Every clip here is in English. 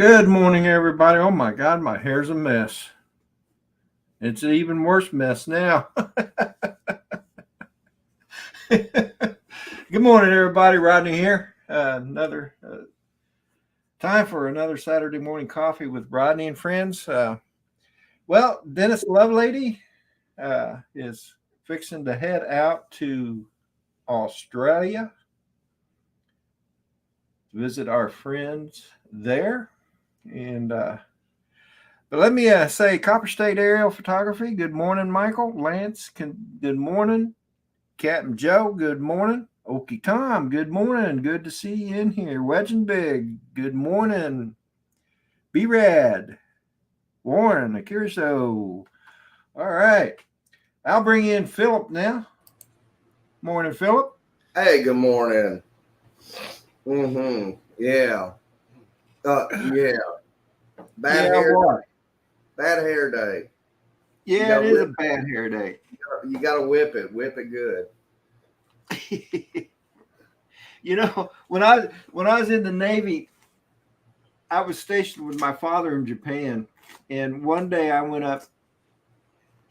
Good morning, everybody. Oh my God, my hair's a mess. It's an even worse mess now. Good morning, everybody. Rodney here. Another time for another Saturday morning coffee with Rodney and friends. Dennis Lovelady is fixing to head out to Australia to visit our friends there. And But let me say, Copper State Aerial Photography. Good morning, Michael. Lance. Good morning, Captain Joe. Good morning, Okie Tom. Good morning. Good to see you in here. Wedging Big. Good morning. B Rad. Warren Akirso. All right, I'll bring in Philip now. Morning, Philip. Hey, good morning. Yeah. Yeah. Bad hair. What? Bad hair day. Yeah, it is a bad hair day. You gotta whip it. Whip it good. When I was in the Navy, I was stationed with my father in Japan, and one day I went up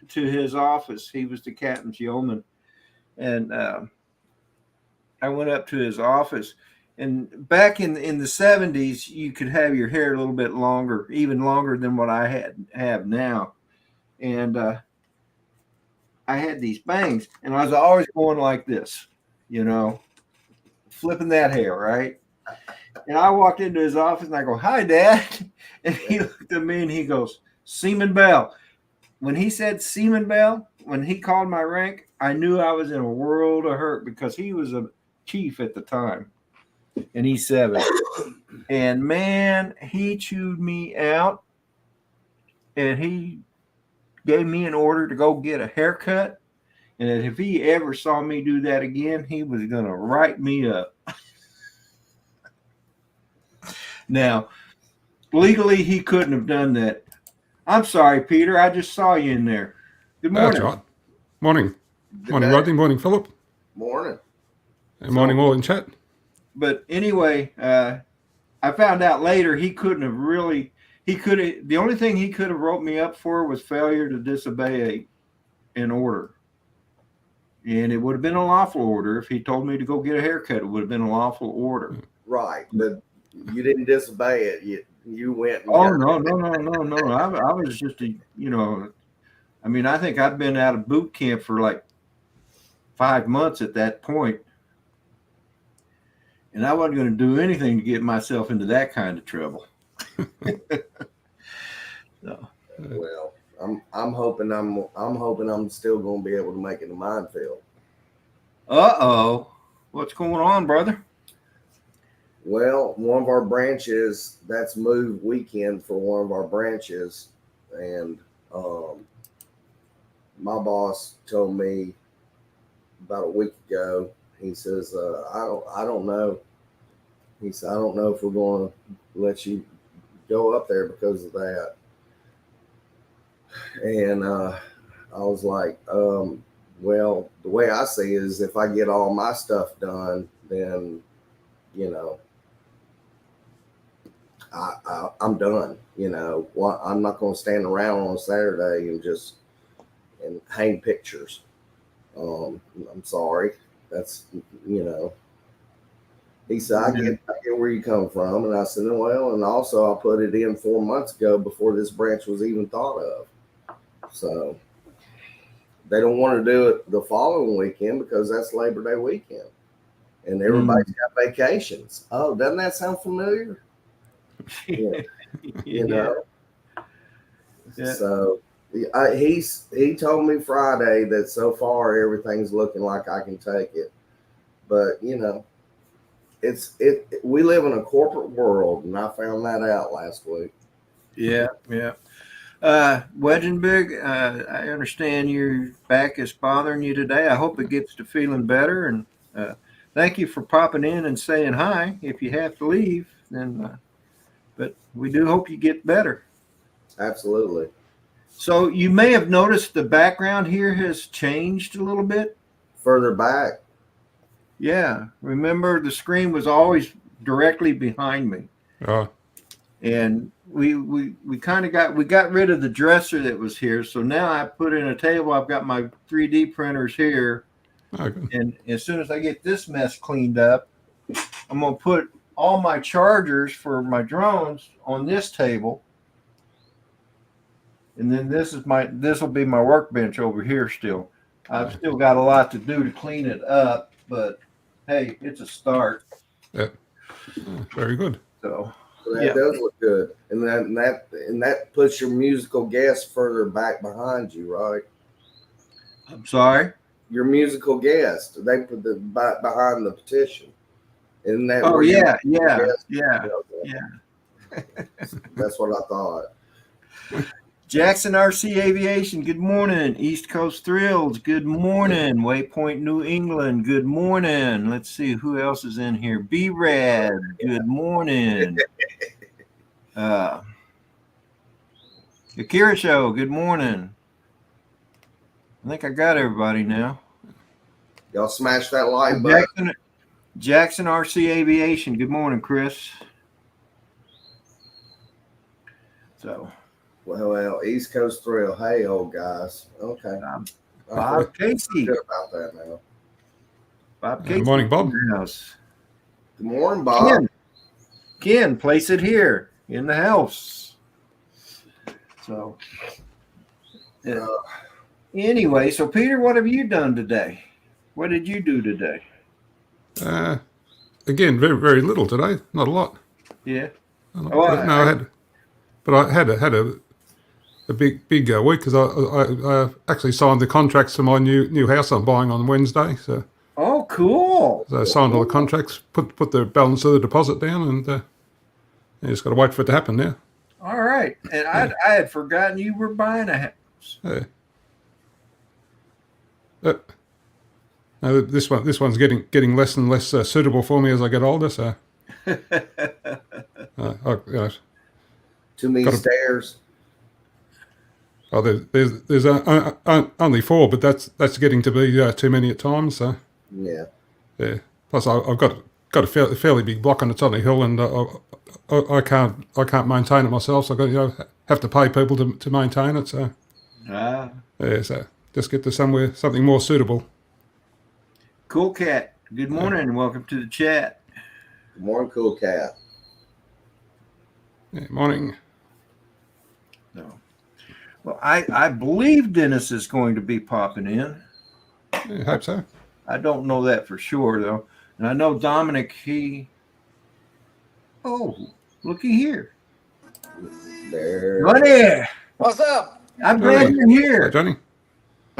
to his office. He was the captain's yeoman, and I went up to his office. And back in the 70s, you could have your hair a little bit longer, even longer than what I have now. And I had these bangs, and I was always going like this, flipping that hair, right? And I walked into his office, and I go, "Hi, Dad." And he looked at me, and he goes, "Seaman Bell." When he said Seaman Bell, when he called my rank, I knew I was in a world of hurt because he was a chief at the time. And he's 7. And man, he chewed me out, and he gave me an order to go get a haircut. And if he ever saw me do that again, he was going to write me up. Now, legally, he couldn't have done that. I'm sorry, Peter. I just saw you in there. Good morning. That's right. Morning. Morning, Rodney. Morning, Philip. Morning. And morning, all in chat. But anyway, I found out later he couldn't have really. The only thing he could have wrote me up for was failure to disobey an order. And it would have been a lawful order. If he told me to go get a haircut, it would have been a lawful order. Right. But you didn't disobey it. You went. No. I was just I think I'd been out of boot camp for like 5 months at that point. And I wasn't going to do anything to get myself into that kind of trouble. So. Well, I'm hoping I'm still going to be able to make it to minefield. Uh-oh. What's going on, brother? Well, one of our branches, that's move weekend for one of our branches. And my boss told me about a week ago, he says, I don't know. He said, I don't know if we're going to let you go up there because of that. And I was like, well, the way I see it is if I get all my stuff done, then, I'm done. I'm not going to stand around on Saturday and hang pictures. I'm sorry. That's, He said, I get where you come from. And I said, well, and also I put it in 4 months ago before this branch was even thought of. So they don't want to do it the following weekend because that's Labor Day weekend. And everybody's got vacations. Oh, doesn't that sound familiar? Yeah. Yeah. So he told me Friday that so far everything's looking like I can take it. But, we live in a corporate world, and I found that out last week. Yeah. Wedging Big, I understand your back is bothering you today. I hope it gets to feeling better, and thank you for popping in and saying hi. If you have to leave, then but we do hope you get better. Absolutely. So you may have noticed the background here has changed a little bit. Further back. Yeah. Remember, the screen was always directly behind me. and we kind of got rid of the dresser that was here. So now I put in a table. I've got my 3D printers here, and as soon as I get this mess cleaned up, I'm gonna put all my chargers for my drones on this table, and then this will be my workbench over here. Still, I've still got a lot to do to clean it up, but hey, it's a start. Yeah, very good. So that does look good, and that puts your musical guest further back behind you, right? I'm sorry. Your musical guest, they put the behind the petition. Isn't that? Oh yeah. That's what I thought. Jackson RC Aviation, good morning. East Coast Thrills, good morning. Waypoint New England, good morning. Let's see who else is in here. B-Rad, good morning. Akira Show, good morning. I think I got everybody now. Y'all smash that like button. Jackson RC Aviation, good morning, Chris. So, well, East Coast Thrill. Hey, old guys. Okay. Bob Casey. Good about that now. Bob Casey. Good morning, Bob. Good morning, Bob. Ken, place it here in the house. So, anyway, so Peter, what have you done today? What did you do today? Again, very, very little today. Not a lot. Yeah. I had a big week because I actually signed the contracts for my new house I'm buying on Wednesday. So. Oh, cool. So I signed all the contracts, put the balance of the deposit down, and you just got to wait for it to happen now. All right. And I had forgotten you were buying a house. No, this one's getting less and less suitable for me as I get older. So, too many stairs. Oh, there's only 4, but that's getting to be too many at times. So yeah. Plus, I've got a fairly big block on the top of the hill, and I can't maintain it myself. So I got have to pay people to maintain it. So so just get to something more suitable. Cool Cat, good morning and welcome to the chat. Good morning, Cool Cat. Yeah, morning. No. Well, I believe Dennis is going to be popping in. I hope so. I don't know that for sure, though. And I know Dominic, oh, looky here. There. Buddy. What's up? I'm glad you're here. Hi, Johnny.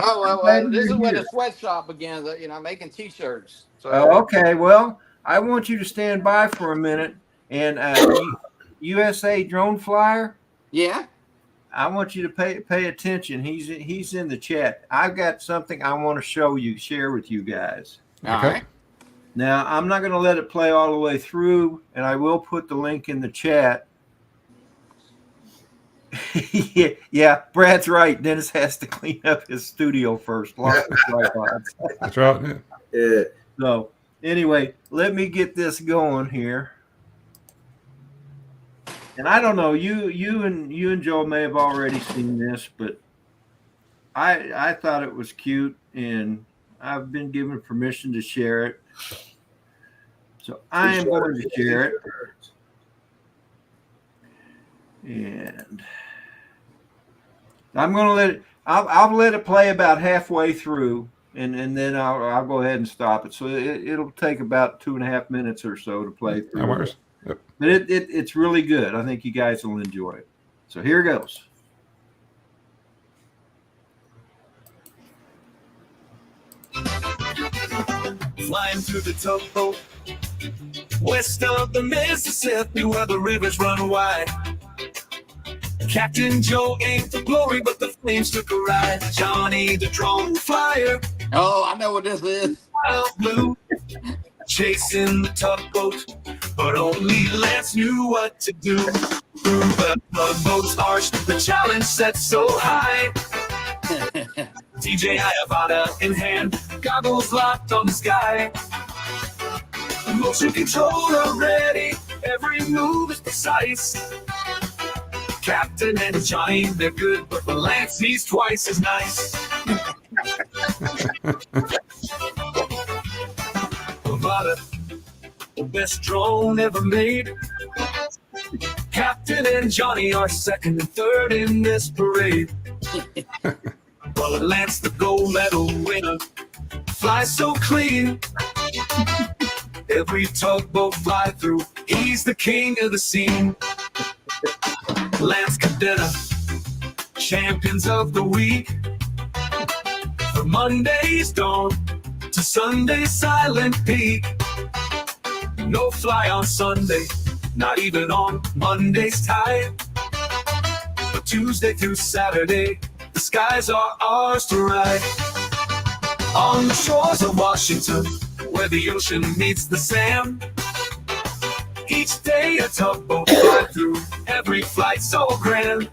Oh, well, this is where the sweatshop begins, making T-shirts. So. Okay. Well, I want you to stand by for a minute. And USA Drone Flyer. Yeah. I want you to pay attention. He's in the chat. I've got something I want to share with you guys. All right. Now, I'm not going to let it play all the way through, and I will put the link in the chat. Yeah, Brad's right. Dennis has to clean up his studio first. That's right. Yeah. So, anyway, let me get this going here. And I don't know, you and Joe may have already seen this, but I thought it was cute, and I've been given permission to share it. So I am going to share it. And I'm going to let it, I'll let it play about halfway through, and then I'll go ahead and stop it. So it'll take about 2.5 minutes or so to play through. No worries. Yep. But it's really good. I think you guys will enjoy it. So here goes. Flying through the tugboat west of the Mississippi where the rivers run wide. Captain Joe aimed for glory, but the flames took a ride. Johnny the drone flyer. Oh, I know what this is. Blue, chasing the tugboat, but only Lance knew what to do. Through the tugboat's arch, the challenge set so high. DJ Iavana in hand, goggles locked on the sky. Motion controller ready, every move is precise. Captain and Johnny, they're good, but for Lance, he's twice as nice. Bravada, the best drone ever made. Captain and Johnny are second and third in this parade. While Lance, the gold medal winner, flies so clean. Every tugboat fly through, he's the king of the scene. Lance Cadena, champions of the week. From Monday's dawn to Sunday's silent peak. No fly on Sunday, not even on Monday's tide. But Tuesday through Saturday, the skies are ours to ride. On the shores of Washington, where the ocean meets the sand. Each day a tugboat fly through, every flight so grand.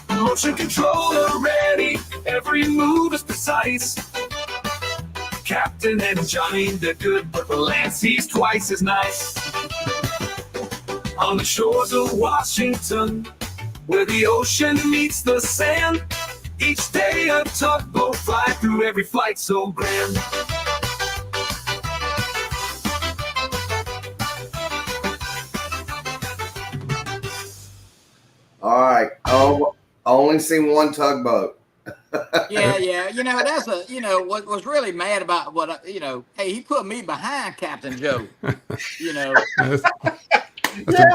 Motion controller ready, every move is precise. Captain and Johnny, they're good, but for Lance, he's twice as nice. On the shores of Washington, where the ocean meets the sand. Each day a tugboat fly through, every flight so grand. All right. Oh, I only seen one tugboat. Yeah. You know, that's what was really mad about hey, he put me behind Captain Joe. You know. I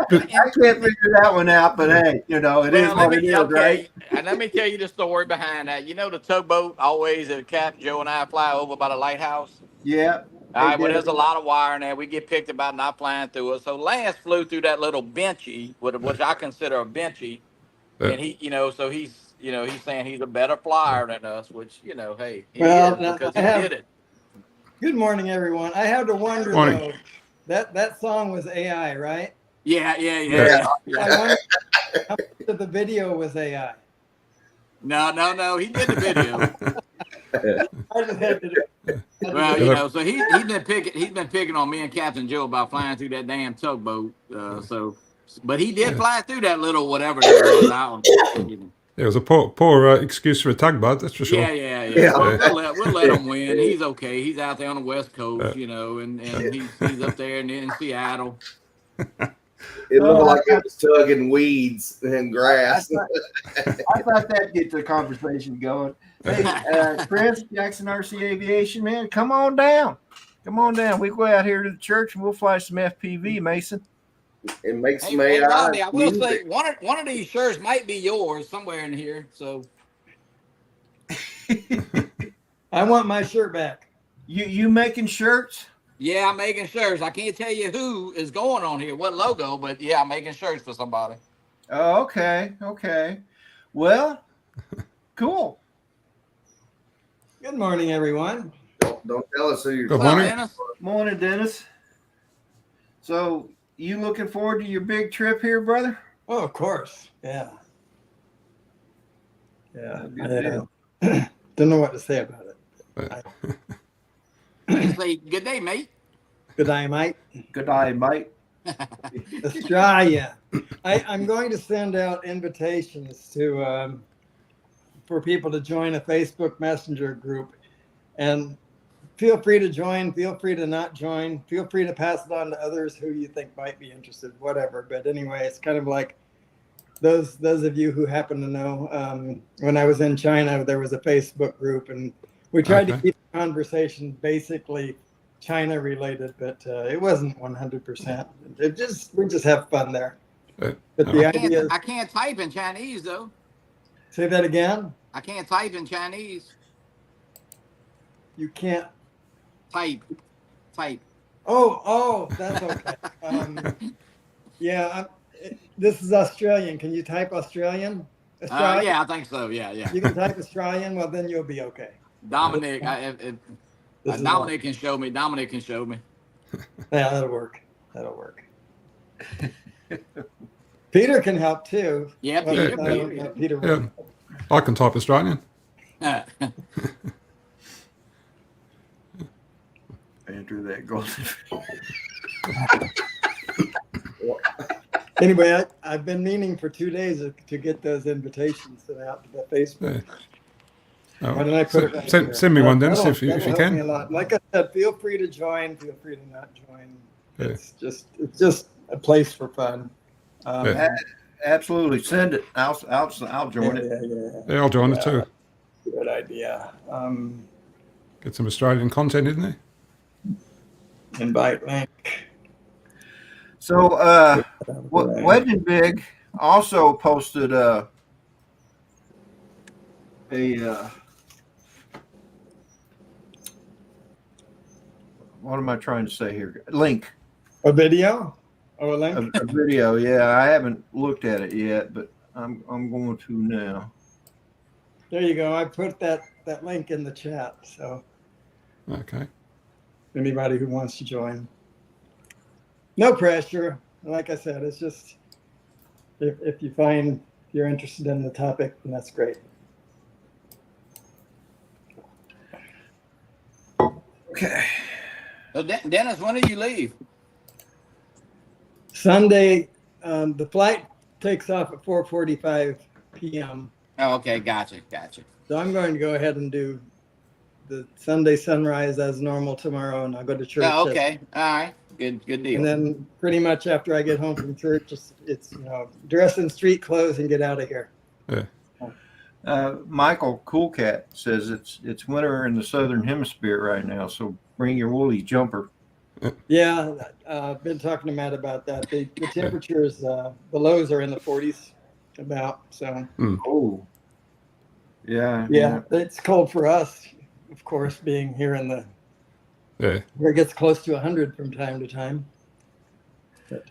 can't figure that one out, but hey, it is what it is, right? And let me tell you the story behind that. You know, the tugboat always Cap, Joe, and I fly over by the lighthouse. Yeah. All right, well, there's a lot of wire in there. We get picked about not flying through it. So Lance flew through that little benchy, which I consider a benchy, and he, so he's saying he's a better flyer than us, which hey, he is because he did it. Good morning, everyone. I had to wonder though, that song was AI, right? Yeah. I wonder how much of the video was AI. No, he did the video. I just had to do. Well, so he's been picking on me and Captain Joe about flying through that damn tugboat. But he did fly through that little whatever that was out. It was a poor excuse for a tugboat, that's for sure. Yeah. We'll let him win. He's okay. He's out there on the West Coast, and he's up there in Seattle. It looked like it was tugging weeds and grass. I thought that'd get the conversation going. Hey, Chris, Jackson RC Aviation, man, come on down. Come on down. We go out here to the church and we'll fly some FPV, Mason. It makes Hey, me. Rodney, I will say one of these shirts might be yours somewhere in here. So I want my shirt back. You making shirts? Yeah, I'm making shirts. I can't tell you who is going on here, what logo, but yeah, I'm making shirts for somebody. Oh, okay. Well, cool. Good morning, everyone. Don't tell us who you're. Good talking morning. Dennis. Morning, Dennis. So, you looking forward to your big trip here, brother? Oh, of course. Yeah. Good Don't know what to say about it. Say good day, mate. Good day, mate. Good eye, mate. Australia. I'm going to send out invitations to for people to join a Facebook Messenger group, and feel free to join. Feel free to not join. Feel free to pass it on to others who you think might be interested. Whatever. But anyway, it's kind of like those of you who happen to know. When I was in China, there was a Facebook group, and we tried to keep the conversation basically China related, but it wasn't 100%. We just have fun there. But the idea is, I can't type in Chinese though. Say that again. I can't type in Chinese. You can't type. Oh, that's okay. This is Australian. Can you type Australian? Yeah, I think so. Yeah. You can type Australian. Well, then you'll be okay. Dominic, Dominic can show me. Yeah, that'll work. Peter can help too. Yeah, Peter. Peter. Yeah. I can type Australian. Andrew, that golden. Anyway, I've been meaning for 2 days to get those invitations sent out to the Facebook. Oh, Why don't I put it right here? send me one, Dennis, That'll if you help me a can. lot. Like I said, feel free to join. Feel free to not join. Yeah. It's just a place for fun. Absolutely, send it. I'll join it. Yeah, I'll join it too. Good idea. Get some Australian content in there. Invite link. So, Wedge and Big also posted what am I trying to say here? Link. A video? Oh, a link? A video. Yeah, I haven't looked at it yet, but I'm going to now. There you go. I put that link in the chat. So Okay. anybody who wants to join. No pressure. Like I said, it's just if you find you're interested in the topic, then that's great. Okay. So Dennis, when do you leave? Sunday, the flight takes off at 4:45 p.m. Oh, okay, gotcha. So I'm going to go ahead and do the Sunday sunrise as normal tomorrow, and I'll go to church. Oh, okay, all right, good deal. And then pretty much after I get home from church, it's dress in street clothes and get out of here. Yeah. Michael Coolcat says it's winter in the southern hemisphere right now, so bring your woolly jumper. Yeah, I've been talking to Matt about that. The temperatures, the lows are in the 40s about. So. Oh. Yeah. It's cold for us, of course, being here in the. Yeah. Where it gets close to 100 from time to time. But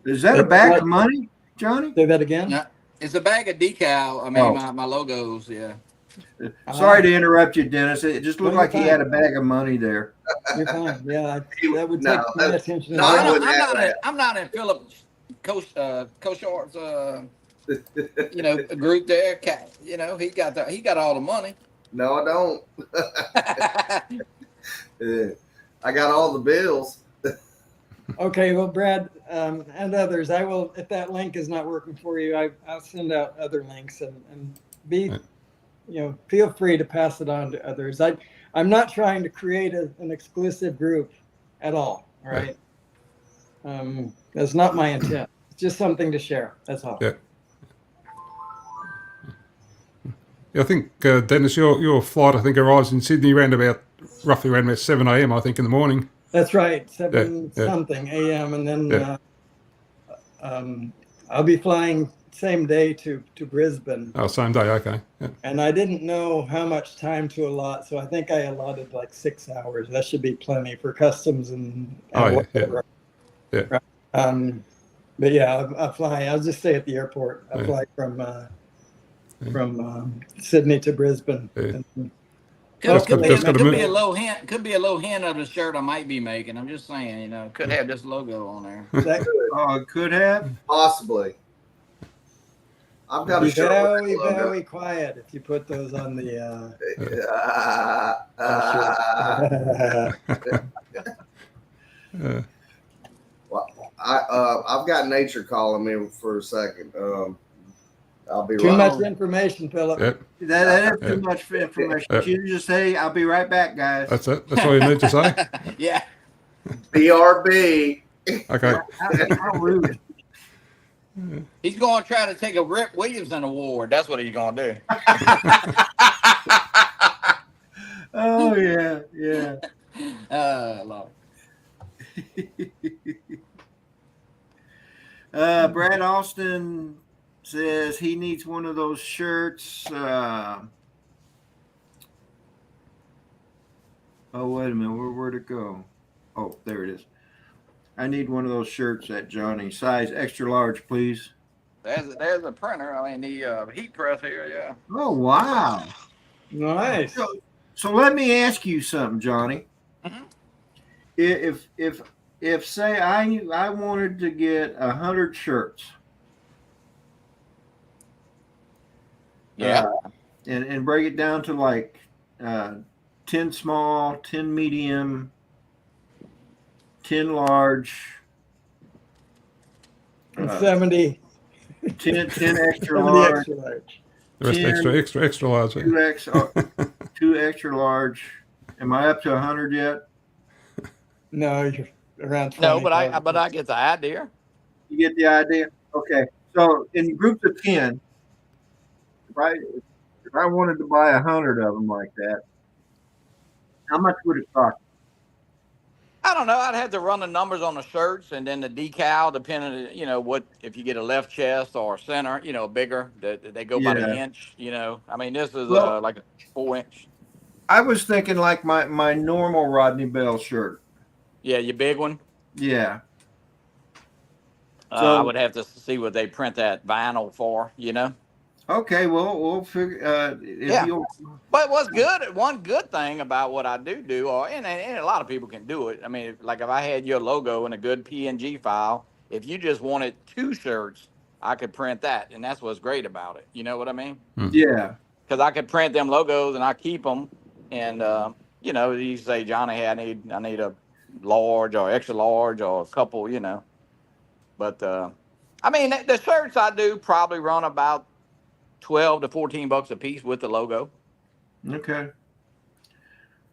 is that a bag of money, Johnny? Say that again. No, it's a bag of decal. I mean, my logos. Yeah. Sorry to interrupt you, Dennis. It just looked like he had a bag of money there. You're fine. Yeah, that would take my attention. No, I'm not in Philip Coachard's group there. He got all the money. No, I don't. I got all the bills. Okay, well, Brad and others, I will. If that link is not working for you, I'll send out other links and be. Feel free to pass it on to others. I'm not trying to create an exclusive group at all. All right. That's not my intent. It's just something to share. That's all. Yeah. I think Dennis, your flight arrives in Sydney roughly around about 7 a.m. I think in the morning. That's right, 7 something a.m. and then I'll be flying same day to Brisbane. Oh, same day, okay. Yeah. And I didn't know how much time to allot, so I think I allotted like 6 hours. That should be plenty for customs and whatever. Yeah. Right. But yeah, I'll fly. I'll just stay at the airport. I'll fly from Sydney to Brisbane. Yeah. Could be a low hint. Could be a low hint of the shirt I might be making. I'm just saying, could have this logo on there. It could have possibly. I've got a shirt. Very quiet if you put those on the. Well, I've got nature calling me for a second. I'll be too much information, Philip. Yep. That is too much information. You just say, "I'll be right back, guys." That's it. That's all you need to say. Yeah. BRB. Okay. How rude. He's going to try to take a Rip Williamson award. That's what he's going to do. Oh yeah. Lord. Brad Austin says he needs one of those shirts. Oh, wait a minute. Where'd it go? Oh, there it is. I need one of those shirts at Johnny. Size extra large, please. There's a printer. I mean, the heat press here, yeah. Oh, wow. Nice. So let me ask you something, Johnny. Mm-hmm. If say I wanted to get 100 shirts. Yeah. And break it down to like 10 small, 10 medium, 10 large. and 70, 10 extra 70 large, extra large. The rest 10, extra large. Yeah. 2 extra large. Am I up to 100 yet? No, you're around 20. No, but I get the idea. You get the idea? Okay. So in groups of 10, if I wanted to buy 100 of them like that, how much would it cost? I don't know. I'd have to run the numbers on the shirts and then the decal, depending, what if you get a left chest or a center, bigger. They go by the Yeah. inch. I mean, this is Well- like a 4-inch. I was thinking like my normal Rodney Bell shirt. Yeah, your big one. Yeah. I So- would have to see what they print that vinyl for. Okay. Well, we'll figure. Yeah. You'll, But what's good? One good thing about what I do, and a lot of people can do it. I mean, like if I had your logo in a good PNG file, if you just wanted 2 shirts, I could print that, and that's what's great about it. You know what I mean? yeah. Because I could print them logos and I keep them, and you say, Johnny, hey, I need a large or extra large or a couple, But I mean, the shirts I do probably run about $12 to $14 a piece with the logo. Okay.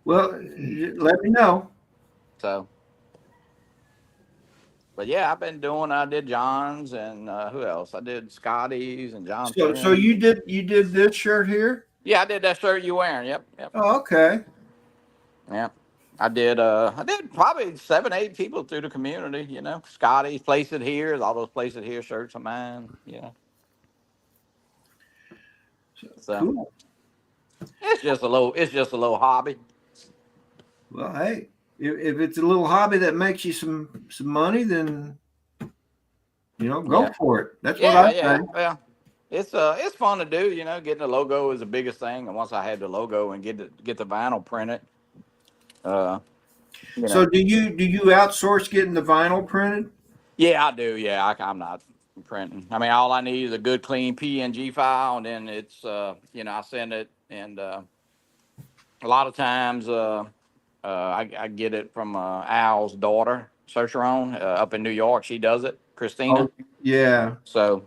Well, let me know. So, but yeah, I did John's and who else? I did Scotty's and John. So you did this shirt here? Yeah, I did that shirt you wearing. Yep. Oh, okay. Yeah. I did probably 7, 8 people through the community, Scotty's, Place It Here, all those Place It Here shirts of mine, So Cool. it's just a little hobby. Well, hey, if it's a little hobby that makes you some money, then go Yeah. for it. That's what I say. Yeah. It's fun to do, getting the logo is the biggest thing. And once I had the logo and get the vinyl printed, So do you outsource getting the vinyl printed? Yeah, I do. Yeah, I'm not printing. I mean, all I need is a good clean PNG file, and then it's I send it, and a lot of times I get it from Al's daughter, Searcheron, up in New York. She does it, Christina. Oh, yeah. So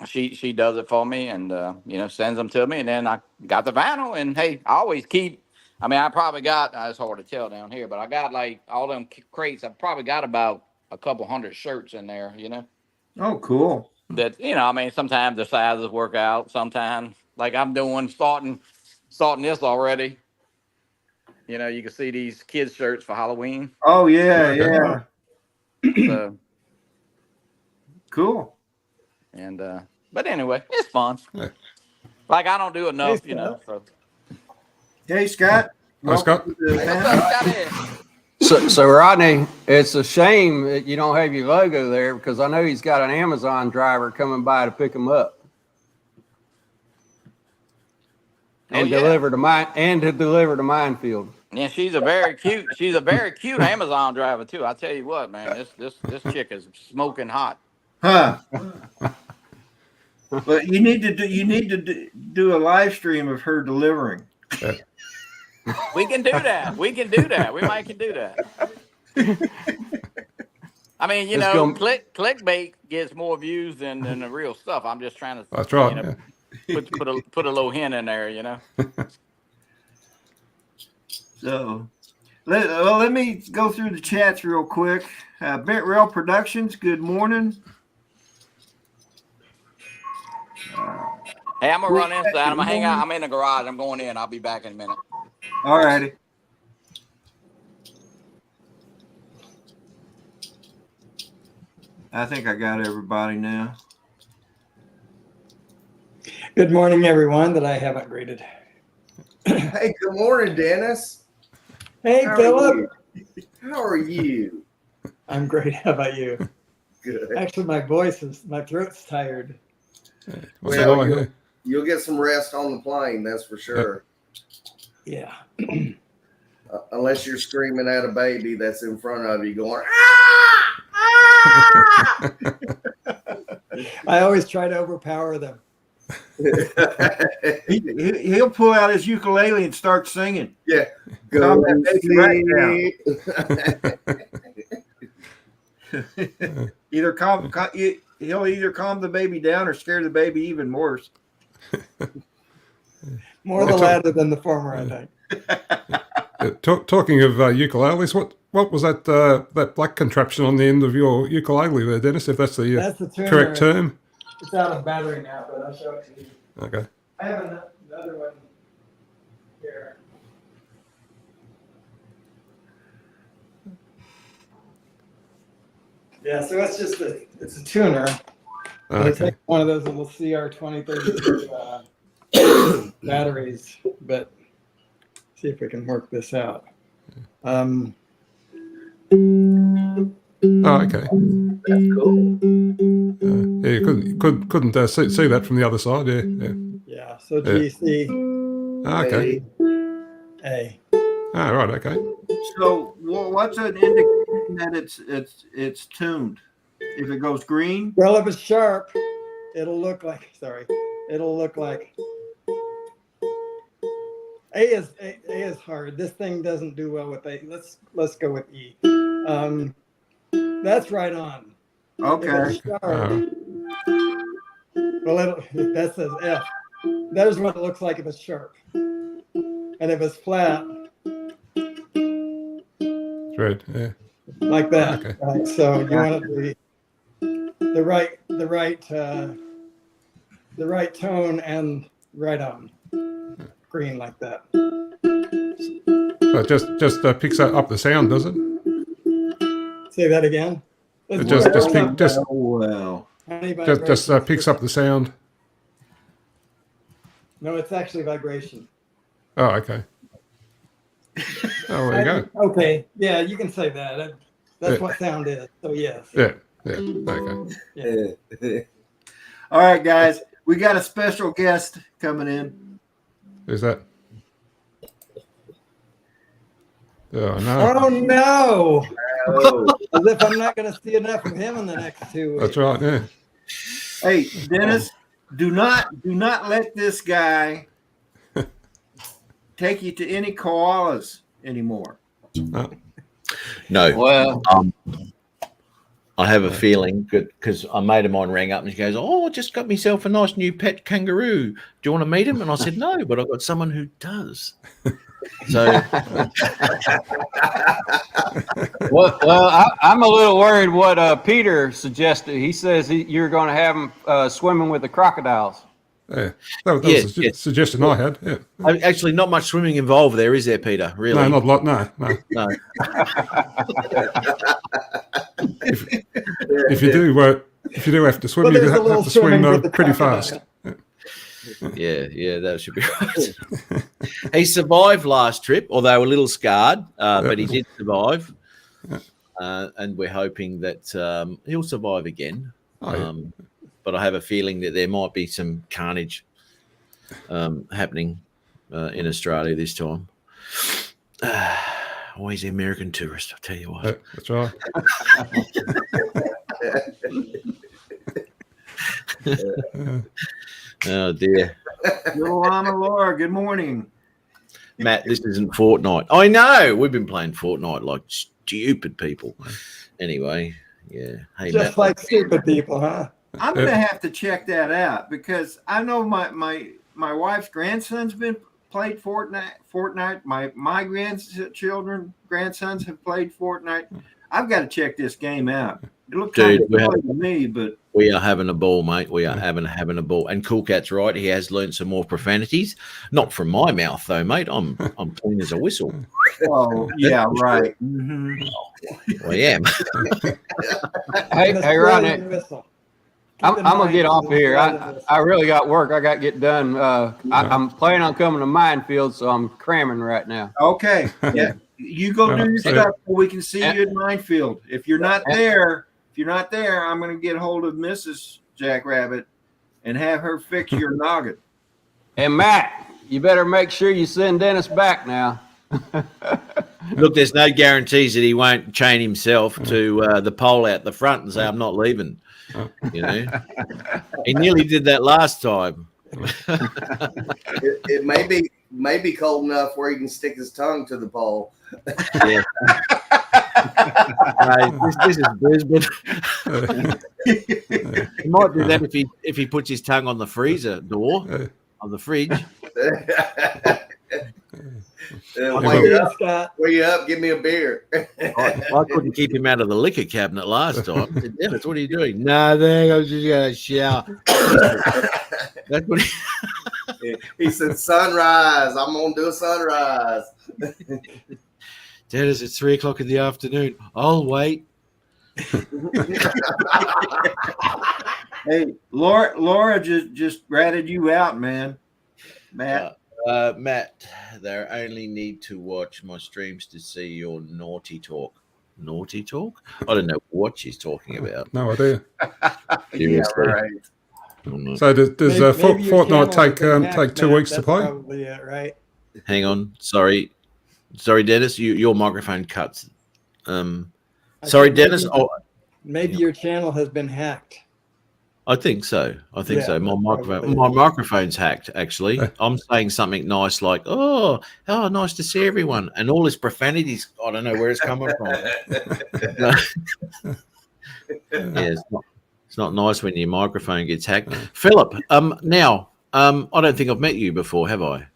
she does it for me, and sends them to me, and then I got the vinyl. And hey, I always keep. I mean, I probably got. It's hard to tell down here, but I got like all them crates. I probably got about a couple hundred shirts in there. Oh, cool. That I mean, sometimes the sizes work out. Sometimes, like I'm doing starting this already. You can see these kids shirts for Halloween. Oh yeah. So Cool. and but anyway, it's fun. Yeah. Like I don't do enough, Hey, Scott. So. Hey, Scott. Hi, Scott. Welcome to the Hey, what's panel. up, Scott here? So Rodney, it's a shame that you don't have your logo there because I know he's got an Amazon driver coming by to pick him up and yeah. deliver to Minefield. Yeah, she's a very cute Amazon driver too. I tell you what, man, this chick is smoking hot. Huh. But you need to do a live stream of her delivering. We can do that. We might can do that. I mean, It's gonna- clickbait gets more views than the real stuff. I'm just trying to. That's right. Yeah. Put a little hint in there. So, let me go through the chats real quick. Bent Rail Productions, good morning. Hey, I'm gonna run inside. I'm gonna hang out. I'm in the garage. I'm going in. I'll be back in a minute. All righty. I think I got everybody now. Good morning, everyone that I haven't greeted. Hey, good morning, Dennis. Hey, How are Philip. you? How are you? I'm great. How about you? Good. Actually, my throat's tired. What's Well, going on here? You'll get some rest on the plane, that's for sure. Yeah. Unless you're screaming at a baby that's in front of you going, I always try to overpower them. He'll pull out his ukulele and start singing. yeah, Calm go that baby right sleep. Either he'll either calm the baby down or scare the baby even worse. More the latter than the former, I think. Talking of ukuleles, what was that black contraption on the end of your ukulele there, Dennis? If that's the tuner. correct term. It's out of battery now, but I'll show it to you. Okay. I have another one here. Yeah, so it's a tuner. Okay. It's like one of those little CR2032 batteries, but see if we can work this out. Oh, okay. That's cool. Yeah, you couldn't see that from the other side. Yeah. Yeah, so GC Okay. A. Ah, right. Okay. So what's an indication that it's tuned? If it goes green? Well, if it's sharp, it'll look like A is hard. This thing doesn't do well with A. Let's go with E. That's right on. Okay. If it's sharp, well, that says F. There's what it looks like if it's sharp. And if it's flat, It's red. Yeah. like that. Okay. Right? So you want it to be the right tone and right on. Green like that. So it just picks up the sound, does it? Say that again. It just picks up the sound. No, it's actually vibration. Oh, okay. Oh, there you go. Okay, yeah, you can say that. That's what sound is. So yes. Yeah. Okay. Yeah. All right, guys. We got a special guest coming in. Is that? Oh no! Oh no! Oh, As if I'm not going to see enough of him in the next 2 weeks. That's right. Yeah. Hey, Dennis, do not let this guy take you to any koalas anymore. Oh. No. Well, I have a feeling, because I made him on ring up and he goes, "Oh, I just got myself a nice new pet kangaroo. Do you want to meet him?" And I said, "No, but I've got someone who does." So, I'm a little worried what Peter suggested. He says you're going to have him swimming with the crocodiles. Yeah. That was a suggestion I had. Yeah. actually, not much swimming involved there, is there, Peter? Really? No, not a lot. No. No. If you do have to swim, Well, you there's a have little to swim swimming with the pretty crocodile. fast. Yeah, that should be right. He survived last trip, although a little scarred, but he did survive. And we're hoping that he'll survive again. Oh, yeah. But I have a feeling that there might be some carnage happening in Australia this time. Always the American tourist, I'll tell you what. Yeah, that's right. Oh, dear. Little Llama Laura, good morning. Matt, this isn't Fortnite. I know. We've been playing Fortnite like stupid people. Anyway, yeah. Hey, Just Matt. like stupid people, huh? I'm gonna have to check that out because I know my wife's grandson's been played Fortnite. My grandsons have played Fortnite. I've got to check this game out. It looks kind of fun to me, but We are having a ball, mate. We are having a ball. And Cool Cat's right. He has learned some more profanities. Not from my mouth, though, mate. I'm clean as a whistle. oh yeah, right. Mm-hmm. I am. Hey, Rodney, Whistle. I'm Keep in gonna mind, get off it's here. Australian whistle. I really got work. I got to get done. I'm planning on coming to Minefield, so I'm cramming right now. Okay, yeah. You go do your stuff so we can see you at Minefield. If you're not there, I'm going to get hold of Mrs. Jackrabbit and have her fix your noggin. And Matt, you better make sure you send Dennis back now. Look, there's no guarantees that he won't chain himself to the pole out the front and say, "I'm not leaving." You know, he nearly did that last time. it may be cold enough where he can stick his tongue to the pole. Yeah. Right, this is Brisbane. He might do that if he puts his tongue on the freezer door of the fridge. Where you up? Give me a beer. I couldn't keep him out of the liquor cabinet last time. I said, Dennis, what are you doing? Nothing. I was just going to shower. That's what he said, sunrise. I'm going to do a sunrise. Dennis, it's 3:00 in the afternoon. I'll wait. Hey, Laura just ratted you out, man. Matt. Matt, they only need to watch my streams to see your naughty talk. Naughty talk? I don't know what she's talking about. No idea. Yeah, right. So does Fortnite take 2 weeks to play? Probably it, right? Hang on. Sorry, Dennis. Your microphone cuts. Sorry, Dennis. Maybe your channel has been hacked. I think so. My microphone's hacked. Actually, I'm saying something nice like, "Oh, nice to see everyone," and all this profanities. I don't know where it's coming from. It's not nice when your microphone gets hacked. Philip, now, I don't think I've met you before, have I?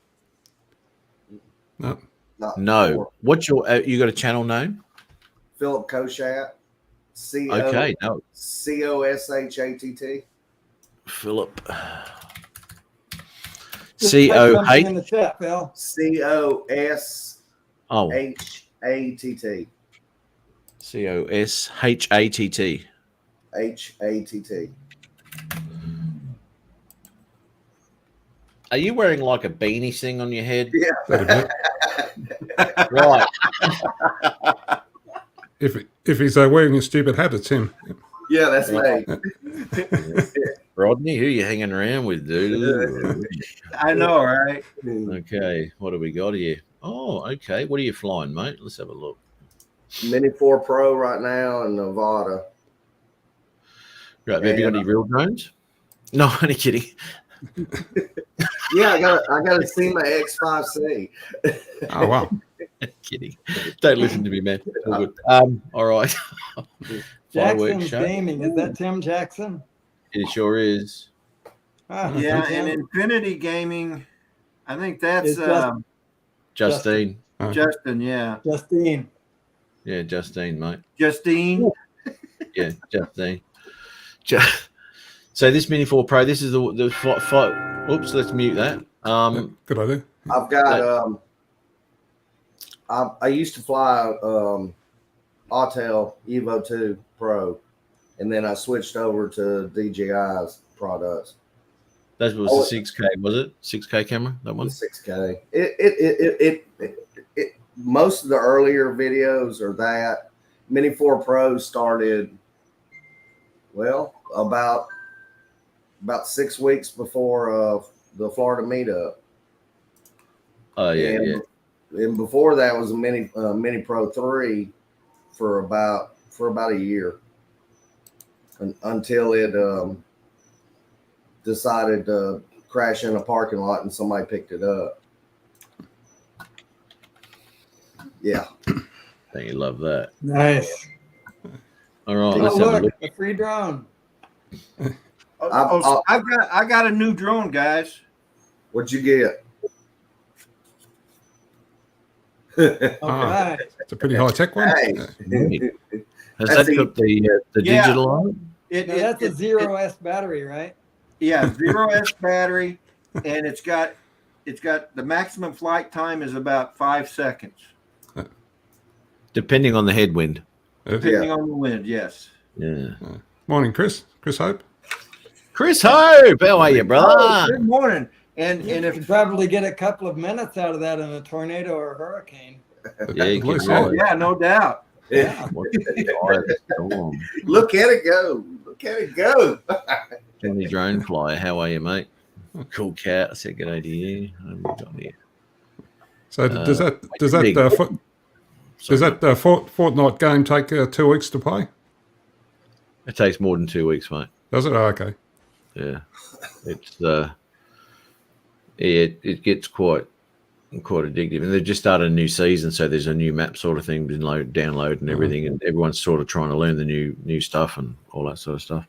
No. What's your? You got a channel name? Philip Koshat. Okay, no. Coshatt. Philip. Just type something in the COH. chat, Phil. COSHATT. COSHATT. HATT. Are you wearing like a beanie thing on your head? Yeah. Right. If he's wearing a stupid hat, it's him. Yeah, that's me. Rodney, who you hanging around with, dude? I know, right? Okay, what do we got here? Oh, okay. What are you flying, mate? Let's have a look. Mini 4 Pro right now in Nevada. Right, have you got any real drones? No, only kidding. Yeah, I got to see my X5C. Oh wow. Kidding. Don't listen to me, man. All good. All right. Jackson's Gaming. Is that Tim Jackson? It sure is. Yeah, and Infinity Gaming, I think that's Justine. Justin, yeah. Justine. Yeah, Justine, mate. Justine. Yeah, Justine. So this Mini 4 Pro, this is the oops, let's mute that. Good idea. I've got I used to fly Autel Evo 2 Pro, and then I switched over to DJI's products. That was the 6K, was it? 6K camera, that one? 6K. It most of the earlier videos are that. Mini 4 Pro started, well, about 6 weeks before the Florida meetup. Oh yeah, And before that was a Mini Pro 3 for about a year, until it decided to crash in a parking lot and somebody picked it up. Yeah. Don't you love that? Nice. All right, Oh, let's have a look, look. a free drone. I got a new drone, guys. What'd you get? All right. It's a pretty high tech one. Hey. Has that got the digital on it? Now, that's a 0S battery, right? Yeah, 0S battery, and it's got the maximum flight time is about 5 seconds, Depending on the headwind. depending on the wind. Yes. Yeah. Morning, Chris. Chris Hope. Chris Hope, how are you, brother? Good morning. And You if could probably get a couple of minutes out of that in a tornado or a hurricane. Yeah, you can oh yeah, no doubt. Yeah. Look at it go. Look at it go. Johnny Drone Flyer, how are you, mate? Cool cat. I said good day to you. So does that Fortnite game take 2 weeks to play? It takes more than 2 weeks, mate. Does it? Oh, okay. Yeah, it's it gets quite addictive, and they've just started a new season, so there's a new map sort of thing been downloaded and everything, and everyone's sort of trying to learn the new stuff and all that sort of stuff.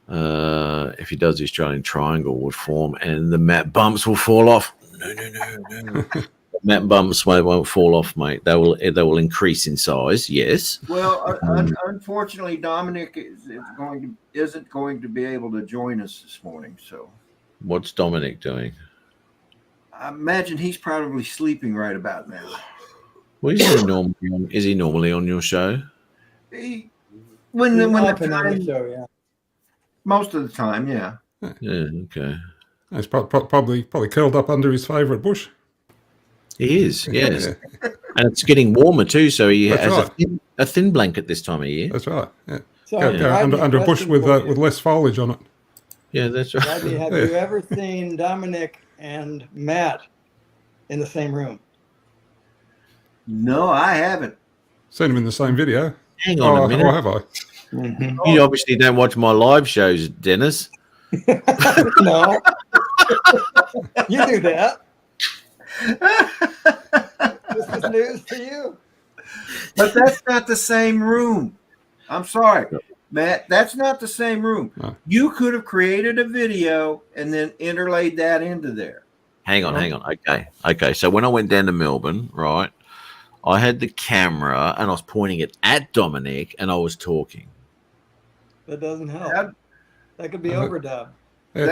If he does, the Australian triangle would form, and the mat bumps will fall off. No. Mat bumps won't fall off, mate. They will increase in size. Yes. Well, unfortunately, Dominic isn't going to be able to join us this morning. So, What's Dominic doing? I imagine he's probably sleeping right about now. Well, is he normally on your show? When the Often on time, the show, yeah. most of the time, yeah. Yeah. Okay. He's probably curled up under his favourite bush. He is. Yes. Yeah, And it's getting warmer too, so he That's has right. a thin blanket this time of year. That's right. Yeah. So, Go Rodney, under a bush question for you. with less foliage on it. Yeah, that's right. Rodney, have you ever seen Dominic and Matt in the same room? No, I haven't. Seen him in the same video. Hang on a minute. Or have I? You obviously don't watch my live shows, Dennis. No. You do that. This is news to you. But that's not the same room. I'm sorry, Matt. That's not the same room. No. You could have created a video and then interlaid that into there. Hang on. Okay. So when I went down to Melbourne, right, I had the camera and I was pointing it at Dominic and I was talking. That doesn't help. That- That could be overdubbed. Yeah,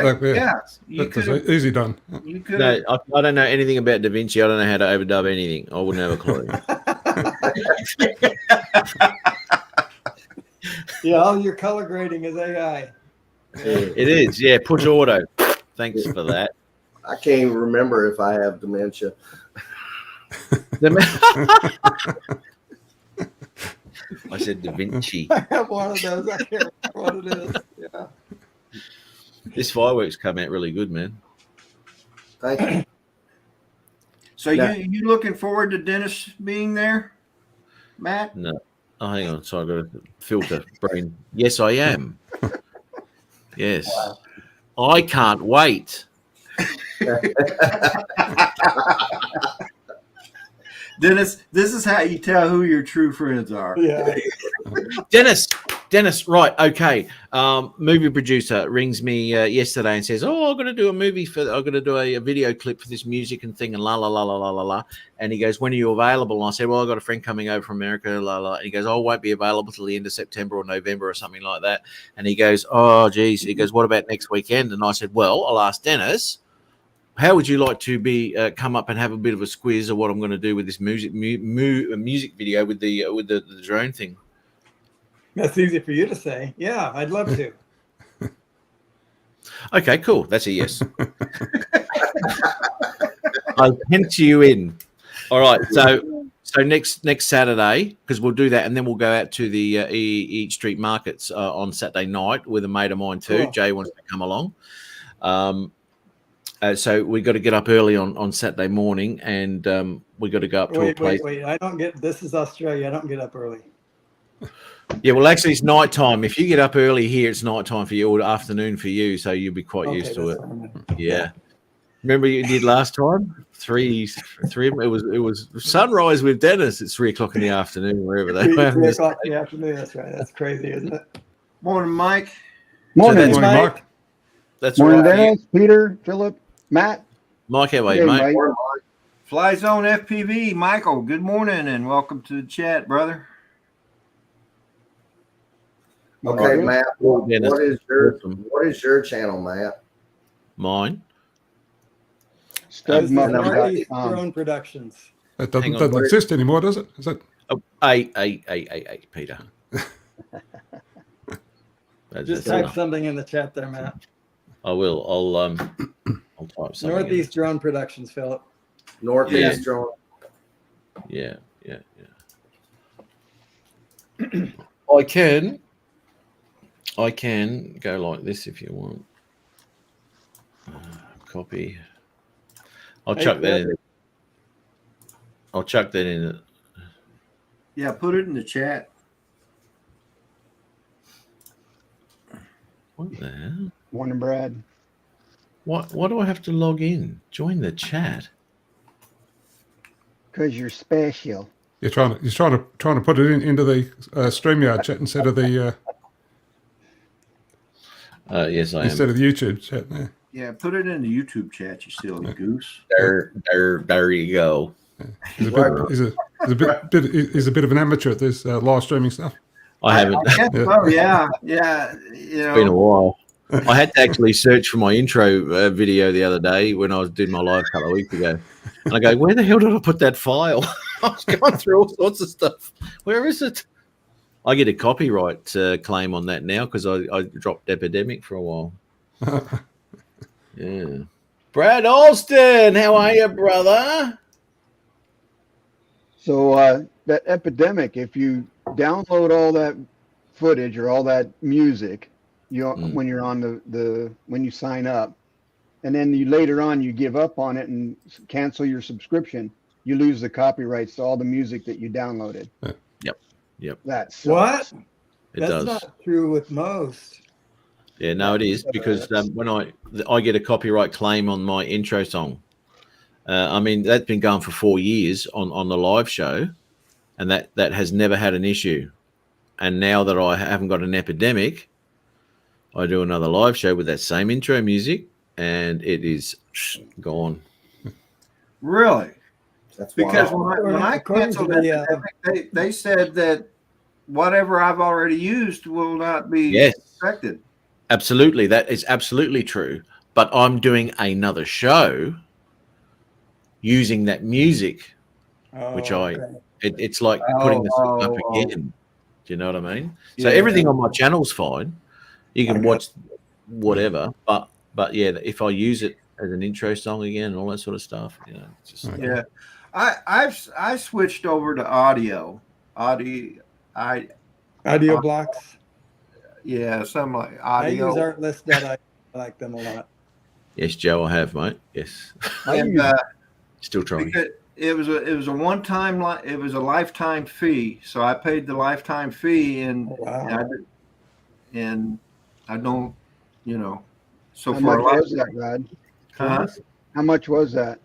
you That was could. easy done. You could. No, I don't know anything about Da Vinci. I don't know how to overdub anything. I wouldn't have a clue. Yeah, all your color grading is AI. It is. Yeah, push auto. Thanks for that. I can't even remember if I have dementia. I said Da Vinci. I have one of those. I can't remember what it is. Yeah. This fireworks come out really good, man. Thank you. So Yeah. you looking forward to Dennis being there, Matt? No. Oh, hang on. So I've got a filter brain. Yes, I am. Yes. I can't wait. Dennis, this is how you tell who your true friends are. Yeah. Dennis, right, okay. Movie producer rings me yesterday and says, "Oh, I'm going to do a movie I'm going to do a video clip for this music and thing and la la la la la la la." And he goes, "When are you available?" And I said, "Well, I've got a friend coming over from America, la la." And he goes, "Oh, I won't be available till the end of September or November or something like that." And he goes, "Oh, geez." He goes, "What about next weekend?" And I said, "Well, I'll ask Dennis. How would you like to be come up and have a bit of a squiz of what I'm going to do with this music video with the drone thing?" That's easy for you to say. Yeah, I'd love to. Okay, cool. That's a yes. I'll pencil you in. All right. So next Saturday, because we'll do that, and then we'll go out to the Eat Street Markets on Saturday night with a mate of mine too. Cool. Jay wants to come along. So we got to get up early on Saturday morning, and we got to go up to a place. Wait. I don't get. This is Australia. I don't get up early. Yeah, well, actually, it's night time. If you get up early here, it's night time for you or afternoon for you, so you'll be quite used to it. Yeah. Remember you did last time? Three. It was sunrise with Dennis at 3:00 in the afternoon, wherever they were. 3 o'clock in the afternoon. That's right. That's crazy, isn't it? Morning, Mike. Morning, that's Morning, Mike. That's Morning, right. Dennis, Peter, Philip, Matt. Mike, how are Hey, you, mate? Mike. Fly Zone FPV, Michael. Good morning and welcome to the chat, brother. Okay, Matt. Dennis. What is your channel, Matt? Mine. Northeast Studmother.com. Drone Productions. That Hang on, doesn't where- exist anymore, does it? Is that? Oh, hey, Peter. Just type something in the chat there, Matt. I will. I'll type something. in. Northeast Drone Productions, Philip. Northeast Drone. Yeah. I can go like this if you want. Copy. I'll Hey, chuck that Phil. in. I'll chuck that in. Yeah, put it in the chat. What the hell? Morning, Brad. Why do I have to log in? Join the chat. Because you're special. You're trying to put it into the StreamYard chat instead of the. Yes, I instead am. of the YouTube chat there. Yeah, put it in the YouTube chat, you silly goose. There you go. He's a bit of an amateur at this live streaming stuff. I haven't. I guess Yeah. so, yeah. It's been a while. I had to actually search for my intro video the other day when I was doing my live a couple of weeks ago. And I go, where the hell did I put that file? I was going through all sorts of stuff. Where is it? I get a copyright claim on that now because I dropped Epidemic for a while. Yeah. Brad Alston, how are you, brother? So that Epidemic, if you download all that footage or all that music, when you're on when you sign up, and then you later on you give up on it and cancel your subscription, you lose the copyrights to all the music that you downloaded. Yep. That sucks. What? It That's does. not true with most. Yeah, no, it is because when I get a copyright claim on my intro song, I mean that's been going for 4 years on the live show, and that has never had an issue. And now that I haven't got an epidemic, I do another live show with that same intro music, and it is gone. Really? That's Because why when I According to canceled the, it, they said that whatever I've already used will not be affected. Absolutely. That is absolutely true. But I'm doing another show using that music, which it's like putting the thing up again. Do you know what I mean? So everything on my channel's fine. You can watch whatever, but yeah, if I use it as an intro song again and all that sort of stuff, you know, it's just I switched over to audio blocks. Yeah, something like I audio. use Artlist. I like them a lot. Yes, Joe, I have, mate. Yes, And, still trying. because it was a one-time, it was a lifetime fee, so I paid the lifetime fee, and I don't, So How for much was that, Rod? Huh? How much was that?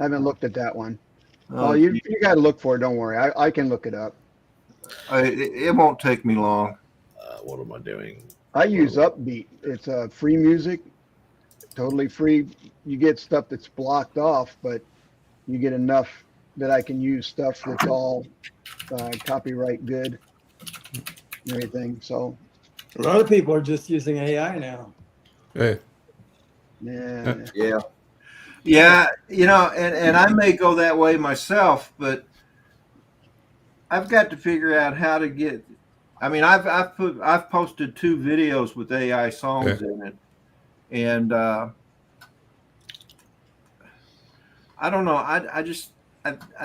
I haven't looked at that one. You got to look for it. Don't worry. I can look it up. It won't take me long. What am I doing? I use Upbeat. It's free music, totally free. You get stuff that's blocked off, but you get enough that I can use stuff that's all copyright good and everything. So a lot of people are just using AI now. Yeah, and I may go that way myself, but I've got to figure out how to get. I mean, I've posted 2 videos with AI songs in it, and I don't know. I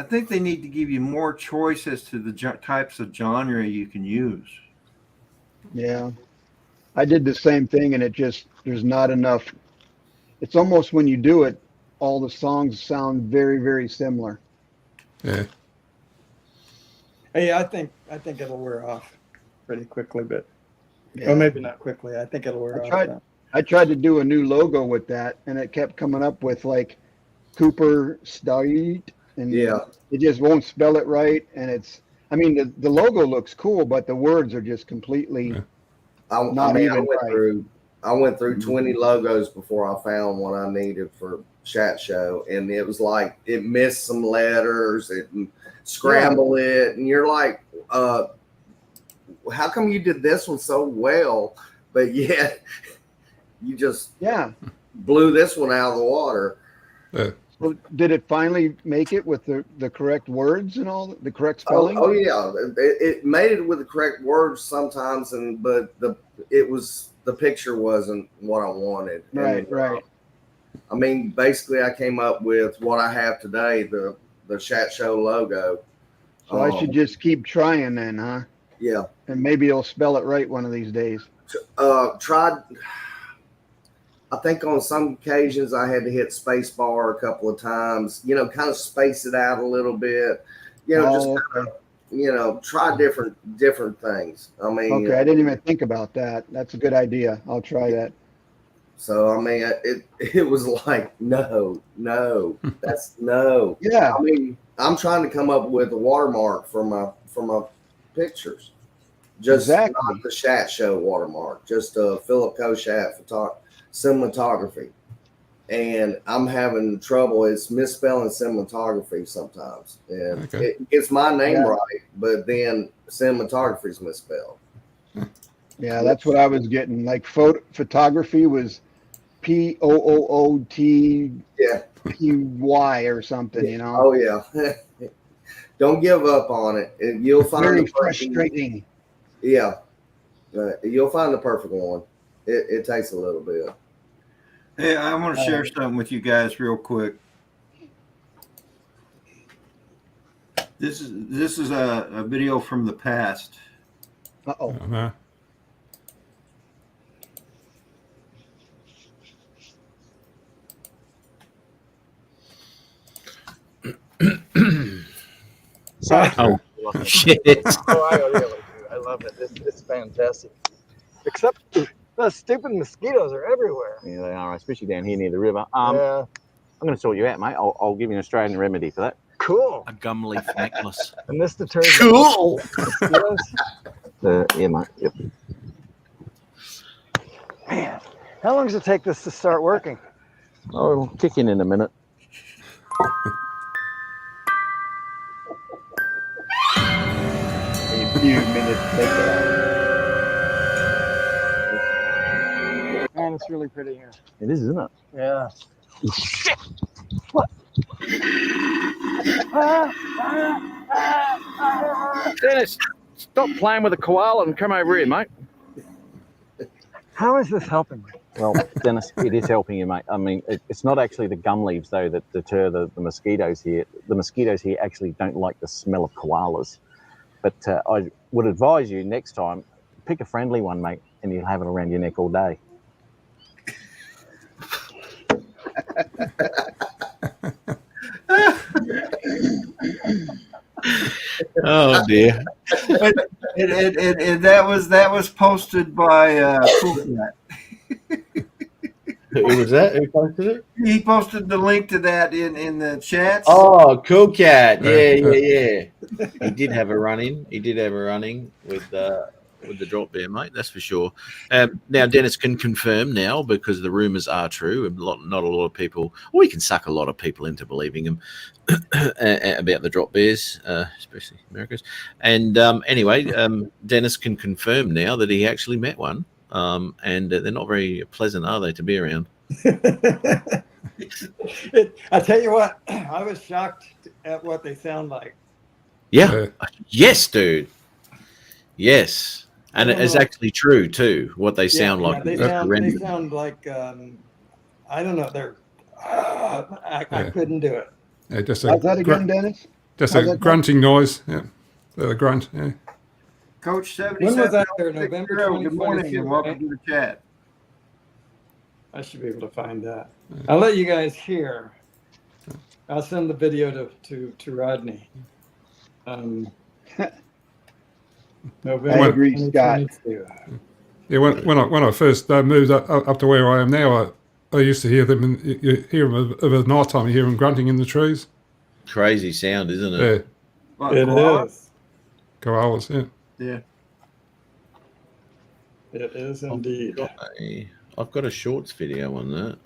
think they need to give you more choice as to the types of genre you can use. Yeah, I did the same thing, and there's not enough. It's almost when you do it, all the songs sound very, very similar. Yeah. Hey, I think it'll wear off pretty quickly, but well, maybe not quickly. I think it'll wear off. I tried to do a new logo with that, and it kept coming up with like Cooper Street, and it just won't spell it right. And the logo looks cool, but the words are just completely not even right. I went through 20 logos before I found what I needed for Chat Show, and it was like it missed some letters, it scrambled it, and you're like, how come you did this one so well, but yet you just blew this one out of the water? So did it finally make it with the correct words and all the correct spelling? Oh yeah, it made it with the correct words sometimes, but the picture wasn't what I wanted. Right. I mean, basically, I came up with what I have today, the Chat Show logo. So I should just keep trying then, huh? Yeah. And maybe you'll spell it right one of these days. I think on some occasions I had to hit space bar a couple of times, kind of space it out a little bit, try different things. I mean, I didn't even think about that. That's a good idea. I'll try that. So, I mean, it was like, no, that's no. Yeah. I mean, I'm trying to come up with a watermark for my pictures. Just Exactly. not the Shat Show watermark, just Philip Koshat cinematography. And I'm having trouble. It's misspelling cinematography sometimes. And Okay. it gets my name Yeah. right, but then cinematography is misspelled. Yeah, that's what I was getting. Like photography was POOOTPY Yeah. or something, you know. Oh, yeah. Don't give up on it. You'll find Very the perfect, frustrating. yeah. You'll find the perfect one. It takes a little bit. Hey, I want to share something with you guys real quick. This is a video from the past. Uh-oh. No. Oh, shit. Oh, I really do. I love it. It's fantastic. Except those stupid mosquitoes are everywhere. Yeah, they are, especially down here near the river. Yeah. I'm going to sort you out, mate. I'll give you an Australian remedy for that. Cool. A gum leaf necklace. And this deters Cool. mosquitoes. Yeah, mate. Yep. Man, how long does it take this to start working? Oh, it'll kick in a minute. A few minutes later. Man, it's really pretty here. It is, isn't it? Yeah. Dennis, stop playing with a koala and come over here, mate. How is this helping me? Well, Dennis, it is helping you, mate. I mean, it's not actually the gum leaves, though, that deter the mosquitoes here. The mosquitoes here actually don't like the smell of koalas. But I would advise you next time, pick a friendly one, mate, and you'll have it around your neck all day. Oh, dear. And that was posted by Cool Cat. Who was that? Who posted it? He posted the link to that in the chats. Oh, Cool Cat. Yeah. He did have a run-in. With the drop bear, mate. That's for sure. Now, Dennis can confirm now, because the rumours are true. Not a lot of people, or you can suck a lot of people into believing them about the drop bears, especially Americans. And anyway, Dennis can confirm now that he actually met one. And they're not very pleasant, are they, to be around? I tell you what, I was shocked at what they sound like. Yeah. Yes, dude. Yes. And it is actually true, too, what they sound like. They sound like, I don't know, they're, I couldn't do it. Yeah, just How's that again, Dennis? Just a grunting noise. Yeah. A grunt. Yeah. Coach 77. When was that there? November 2022, Good morning and welcome to the chat. I should be able to find that. I'll let you guys hear. I'll send the video to Rodney. November I agree, Scott. 2022. Yeah. When I first moved up to where I am now, I used to hear them. You hear them at night time. You hear them grunting in the trees. Crazy sound, isn't it? Yeah. What, It koala? is. Koalas. Yeah. Yeah. It is indeed. I've got a shorts video on that.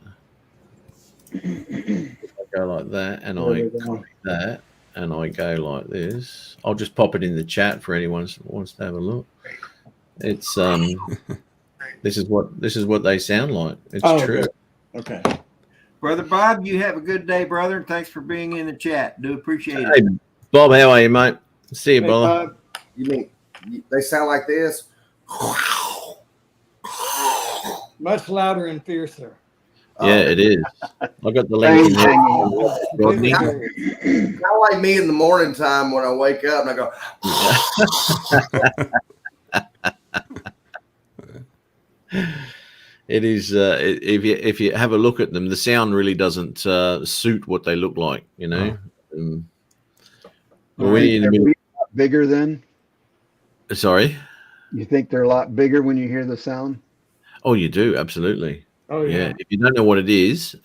If I go like that and I copy that and I go like this, I'll just pop it in the chat for anyone who wants to have a look. It's this is what they sound like. It's true. Okay. Brother Bob, you have a good day, brother, and thanks for being in the chat. Do appreciate Hey, it. Bob, how are you, mate? See you, brother. You mean they sound like this? Much louder and fiercer. Yeah, it is. I got the link in there. Rodney. Kind of like me in the morning time when I wake up and I go. It is. If you have a look at them, the sound really doesn't suit what they look like. You know. Bigger then? Sorry. You think they're a lot bigger when you hear the sound? Oh, you do, absolutely. Oh yeah. If you don't know what it is,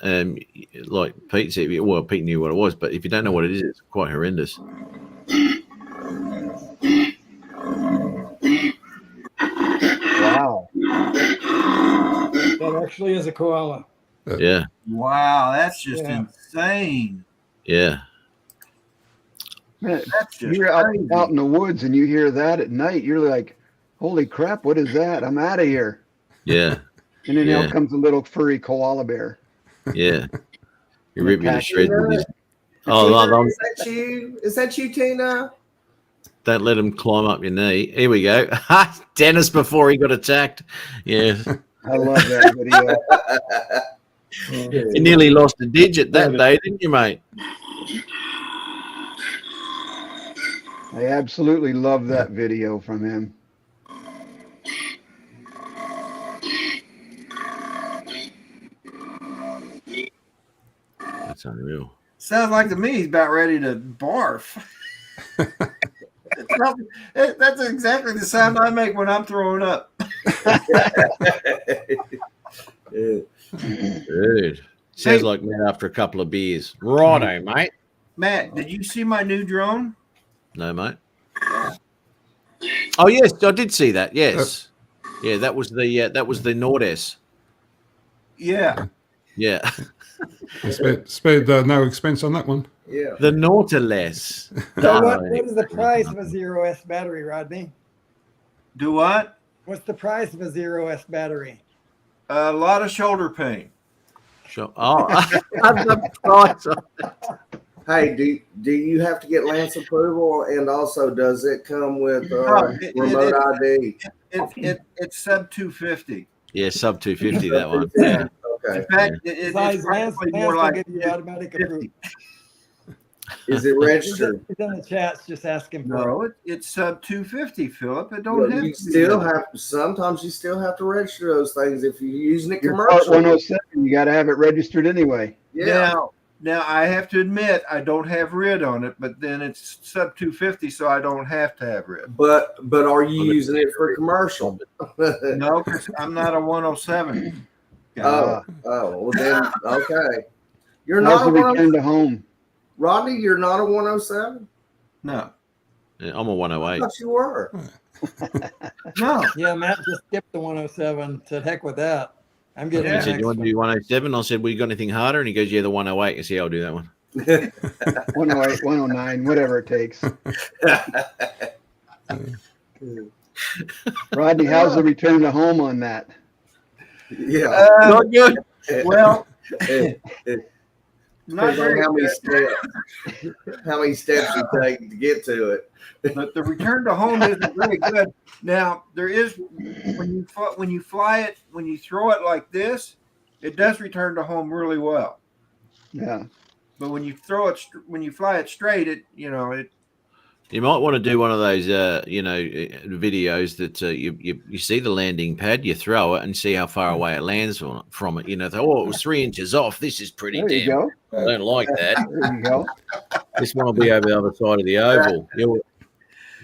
like Pete said, well, Pete knew what it was, but if you don't know what it is, it's quite horrendous. actually is a koala. Yeah. Wow, that's just Yeah. insane. Yeah. Man, That's just you're out crazy. in the woods and you hear that at night. You're like, holy crap, what is that? I'm out of here. Yeah. And then Yeah. out comes a little furry koala bear. Yeah. You And rip me to attack shreds with you. this. Oh, Tina, is that you? Is that you, Tina? don't let him climb up your knee. Here we go. Dennis before he got attacked. Yeah. I love that video. You nearly lost a digit that day, didn't you, mate? I absolutely love that video from him. That's unreal. Sounds like to me he's about ready to barf. That's exactly the sound I make when I'm throwing up. Dude. Sounds like me after a couple of beers. Righto, mate. Matt, did you see my new drone? No, mate. Oh yes, I did see that. Yes. Yeah, that was the Nord-S. Yeah. Yeah. Spared no expense on that one. Yeah. The Nautilus. So what is the price of a 0S battery, Rodney? Do what? What's the price of a 0S battery? A lot of shoulder pain. Sure. Oh, the price of it. Hey, do you have to get Lance approval? And also, does it come with remote ID? It's sub 250. Yeah, sub 250 that one. Yeah. Okay. In fact, Besides, it's Lance probably will more like give you automatic approval. Is it registered? He's in the chats, just ask him. No, it's sub 250, Philip. It don't have You to still be. have. Sometimes you still have to register those things if you're using it Your part commercial. 107, you got to have it registered anyway. Yeah. Now I have to admit I don't have RID on it, but then it's sub 250, so I don't have to have RID. But are you using it for commercial? No, because I'm not a 107. Well then, okay. You're How's not the a return to home? Rodney, you're not a 107? No. Yeah, I'm a I 108. thought you were. No. Yeah, Matt just skipped the 107. Said, heck with that. I'm getting He the said, next "You want to one. do 107?" I said, "Well, you got anything harder?" And he goes, "Yeah, the 108." I said, "Yeah, I'll do that one." 108, 109, whatever it takes. Rodney, how's the return to home on that? Yeah. Not good. Well, not Depends on very how many good, steps. How many steps you take to get to it. but the return to home isn't very good. Now there is when you fly it, when you throw it like this, it does return to home really well. Yeah. But when you throw it, when you fly it straight, it You might want to do one of those, videos that you see the landing pad, you throw it and see how far away it lands from it. You know, it was 3 inches off. This is pretty There you damn. go. I don't like that. There you go. This one will be over the other side of the oval. You're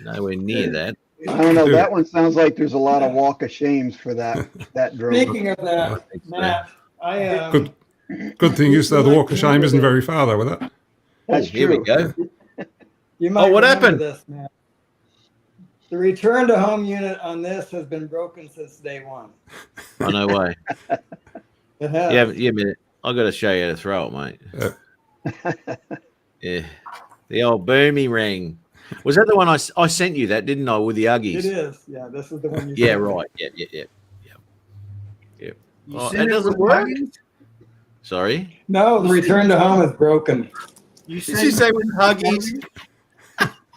nowhere near that. I don't know. That one sounds like there's a lot of walk of shames for that drone. Speaking of that, Matt, I Good thing is though the walk of shame isn't very far though with that. That's Here we true. go. you might what remember happened? This, Matt. The return to home unit on this has been broken since day one. Oh, no way. It has. Yeah, a minute. I got to show you how to throw it, mate. Yeah. The old boomy ring. Was that the one I sent you that, didn't I, with the Uggies? It is. Yeah, this is the one you Yeah, sent me. right. Yeah. you Oh, send it it doesn't with work? Huggies? Sorry. No, the return to home is broken. You Did you say with Huggies?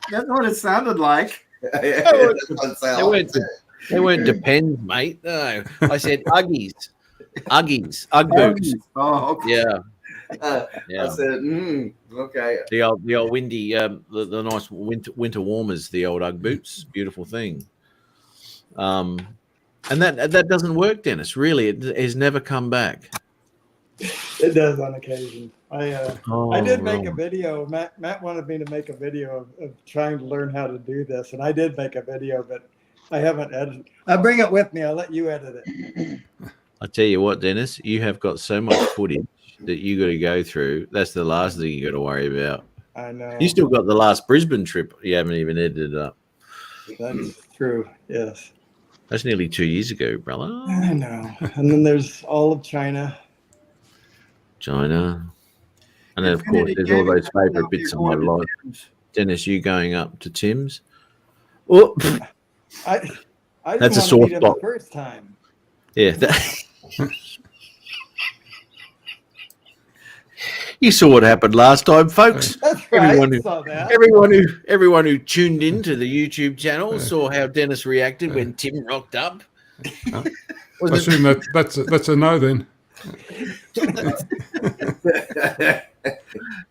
That's what it sounded like. They weren't depends, mate. No. I said Uggies. Uggies. Ugg boots. Oh, okay. Yeah. I said, okay. The old windy, the nice winter warmers, the old Ugg boots, beautiful thing. And that doesn't work, Dennis. Really, it has never come back. It does on occasion. I did make a right. video. Matt wanted me to make a video of trying to learn how to do this, and I did make a video, but I haven't edited. I'll bring it with me. I'll let you edit it. I tell you what, Dennis, you have got so much footage that you got to go through. That's the last thing you got to worry about. I know. You still got the last Brisbane trip you haven't even edited up. That's true. Yes. That's nearly 2 years ago, brother. I know. And then there's all of China. China. And then, of course, Infinity there's all Gaming those favourite out there bits of my going to life. Tim's. Dennis, you going up to Tim's? Oh, I didn't That's a want to sore meet him spot. the first time. yeah. You saw what happened last time, folks. That's right. Everyone I who- saw that. Everyone who tuned into the YouTube channel saw how Dennis reacted when Tim rocked up. I assume that's a no then.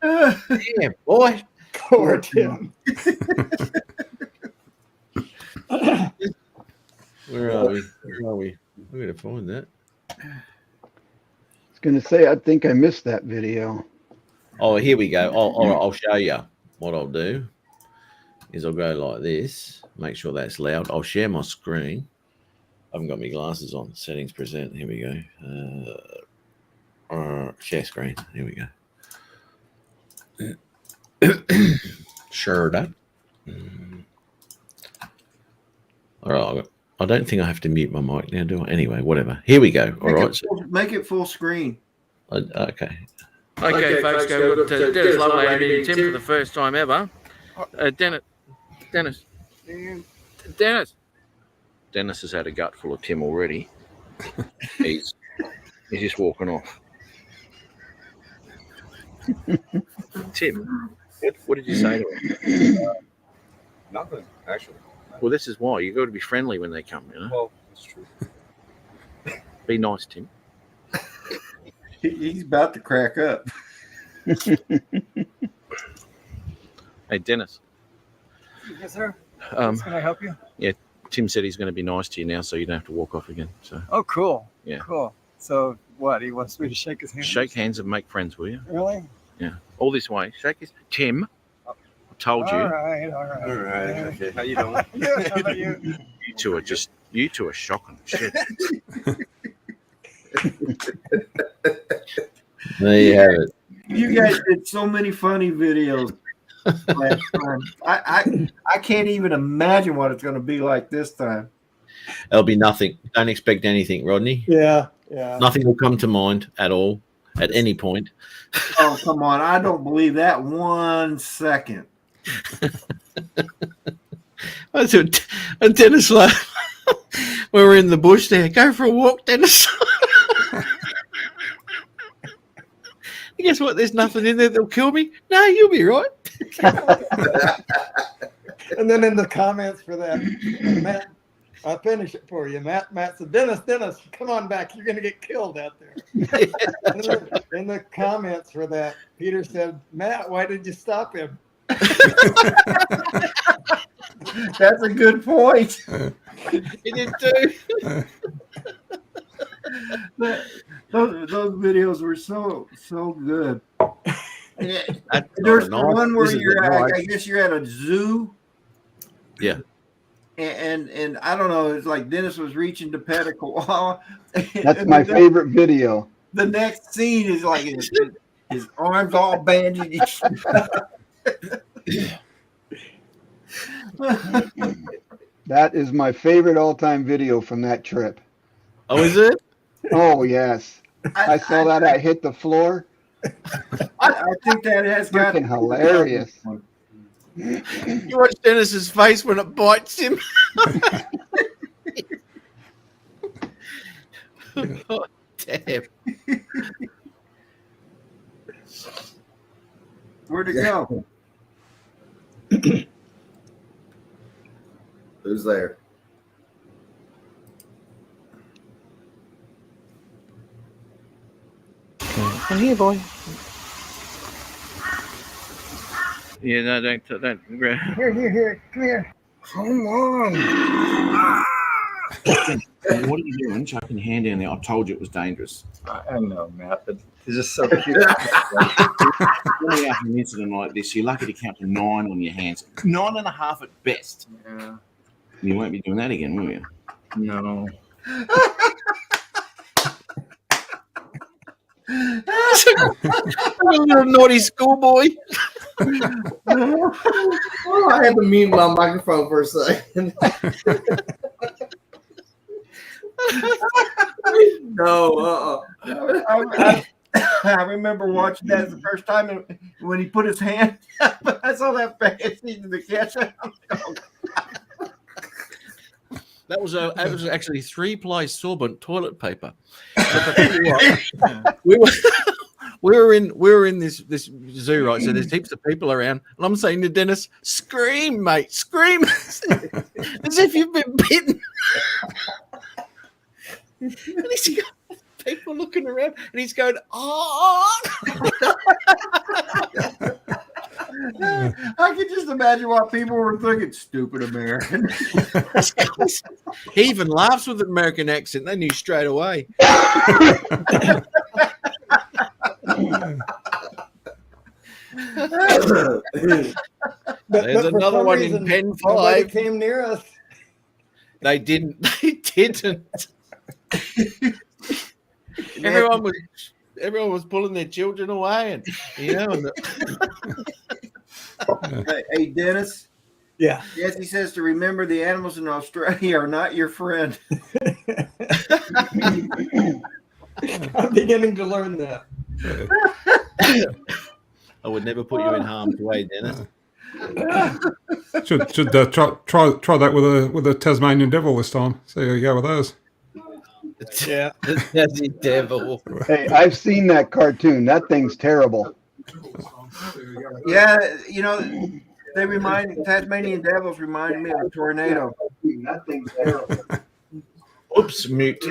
Yeah, boy. Poor Tim. Where are we? We're going to find that. I was gonna say, I think I missed that video. Oh, here we go. I'll show you. What I'll do is I'll go like this. Make sure that's loud. I'll share my screen. I haven't got my glasses on. Settings, present. Here we go. Share screen. Here we go. Sure that. All right. I don't think I have to mute my mic now, do I? Anyway, whatever. Here we go. All right. Make it full screen. Okay. Okay, folks, go to Dennis Lovelady meeting Tim for the first time ever. Dennis. Dennis has had a gut full of Tim already. He's just walking off. Tim, what did you say to him? Nothing, actually. Well, this is why. You've got to be friendly when they come, you know? Well, that's true. Be nice, Tim. He's about to crack up. Hey, Dennis. Yes, sir. Can I help you? Yeah, Tim said he's going to be nice to you now, so you don't have to walk off again. So Oh, cool. Yeah. Cool. So what? He wants me to shake his hand? shake hands and make friends, will you? Really? Yeah. All this way. Shake his. Tim, I told you. All right. All right. Okay. How you doing? Good. How about you? You two are shocking. Shit. There you have it. You guys did so many funny videos last time. I can't even imagine what it's going to be like this time. There'll be nothing. Don't expect anything, Rodney. Yeah. Nothing will come to mind at all at any point. Oh, come on. I don't believe that 1 second. And Dennis laughed. We were in the bush there. Go for a walk, Dennis. Guess what? There's nothing in there that'll kill me. No, you'll be right. And then in the comments for that, Matt, I'll finish it for you. Matt said, Dennis, come on back. You're going to get killed out there. In the comments for that, Peter said, Matt, why did you stop him? That's a good point. He did too. Those videos were so good. That's There's not a one where nice- you're no, at, I guess you're at a zoo. Yeah. And I don't know, it's like Dennis was reaching to pet a koala. That's my favorite video. The next scene is like his arms all bandaged. That is my favorite all-time video from that trip. Oh, is it? Oh, yes. I saw that. I hit the floor. I think that has got Freaking hilarious. You watch Dennis's face when it bites him. Oh, damn. Where'd it go? Who's there? Come here, boy. Yeah, no, don't. Here. Come here. Come on. What are you doing? Chucking your hand down there. I told you it was dangerous. I know, Matt, but it's just so cute. When you have an incident like this, you're lucky to count to 9 on your hands. 9.5 at best. Yeah. You won't be doing that again, will you? No. A little naughty schoolboy. Oh, I had to mute my microphone for a second. No, I remember watching that the first time when he put his hand up. I saw that face in the catcher. That was actually 3-ply sorbent toilet paper. But I tell you what, we were in this zoo, right? So there's heaps of people around, and I'm saying to Dennis, "Scream, mate, scream!" as if you've been bitten. And he's got people looking around, and he's going, "Oh!" I could just imagine what people were thinking. Stupid American. He even laughs with an American accent. They knew straight away. There's another one in Pen 5. Nobody came near us. They didn't. They didn't. Everyone was pulling their children away, and Hey, Dennis. Yeah. Yes, he says to remember the animals in Australia are not your friend. I'm beginning to learn that. I would never put you in harm's way, Dennis. Should try that with a Tasmanian devil this time. See how you go with those. Yeah, that's the devil. Hey, I've seen that cartoon. That thing's terrible. Yeah, Tasmanian devils remind me of a tornado. That thing's terrible. Oops, mute.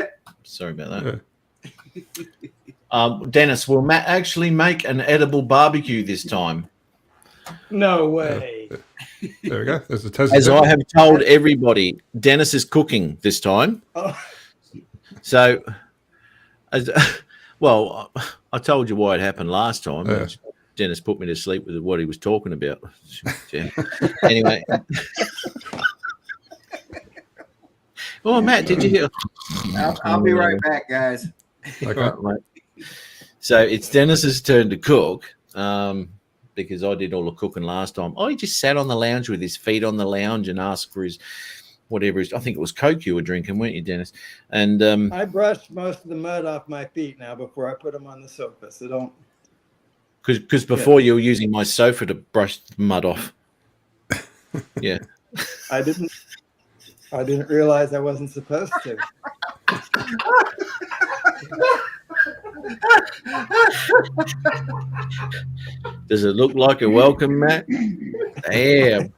Sorry about that. Dennis, will Matt actually make an edible barbecue this time? No way. There we go. There's the Tasmanian. As I have told everybody, Dennis is cooking this time. Oh. So, well, I told you why it happened last time. Yeah. Dennis put me to sleep with what he was talking about. Anyway. Oh, Matt, did you hear? I'll be right back, guys. Okay. Right. So it's Dennis's turn to cook because I did all the cooking last time. I just sat on the lounge with his feet on the lounge and asked for his whatever. I think it was Coke you were drinking, weren't you, Dennis? And I brushed most of the mud off my feet now before I put them on the sofa, so don't. Because before you were using my sofa to brush the mud off. Yeah. I didn't realize I wasn't supposed to. Does it look like a welcome, Matt? Damn.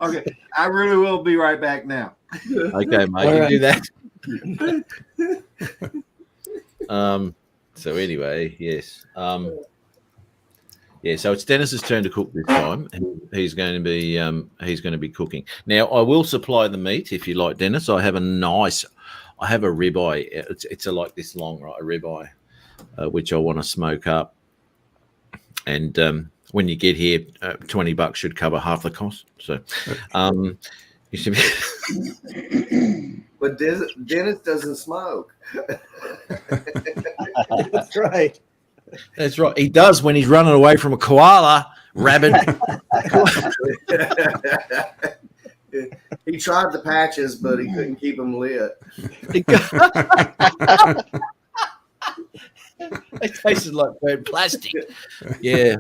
Okay, I really will be right back now. Okay, mate, All you right. do that. So anyway, yes. Yeah, so it's Dennis's turn to cook this time. He's going to be cooking. Now I will supply the meat if you like, Dennis. I have a ribeye. It's like this long, right? A ribeye, which I want to smoke up. And when you get here, $20 should cover half the cost. So, you should be. But Dennis doesn't smoke. That's right. That's right. He does when he's running away from a koala rabbit. He tried the patches, but he couldn't keep them lit. It tasted like burnt plastic. Yeah.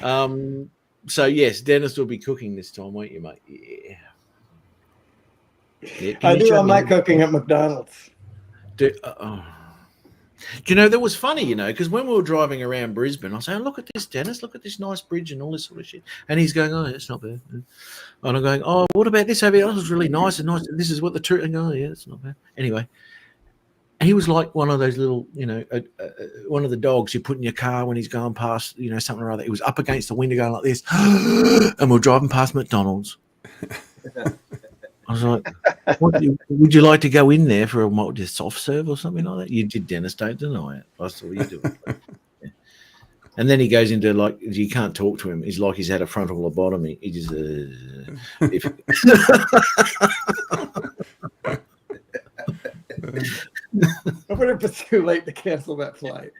So yes, Dennis will be cooking this time, won't you, mate? Yeah. I do all my cooking at McDonald's. Do you know, that was funny, because when we were driving around Brisbane, I was saying, look at this, Dennis, look at this nice bridge and all this sort of shit. And he's going, oh, it's not bad. And I'm going, oh, what about this over here? Oh, it's really nice and nice. This is what the truth. And oh, yeah, it's not bad. Anyway, he was like one of those little, one of the dogs you put in your car when he's going past, something or other. He was up against the window going like this. And we're driving past McDonald's. I was like, would you like to go in there for a soft serve or something like that? You did, Dennis, don't deny it. I saw you do it. Yeah. And then he goes into you can't talk to him. He's like he's had a frontal lobotomy. He just, I wonder if it's too late to cancel that flight.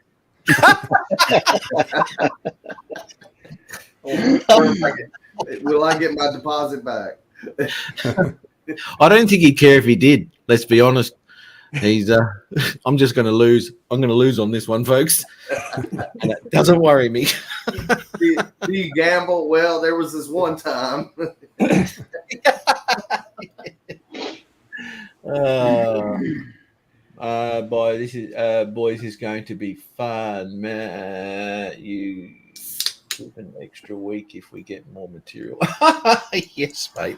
Will I get my deposit back? I don't think he'd care if he did. Let's be honest. He's. I'm just going to lose. I'm going to lose on this one, folks. And it doesn't worry me. Do you gamble? Well, there was this one time. Boys, this is going to be fun, man. You give an extra week if we get more material. Yes, mate.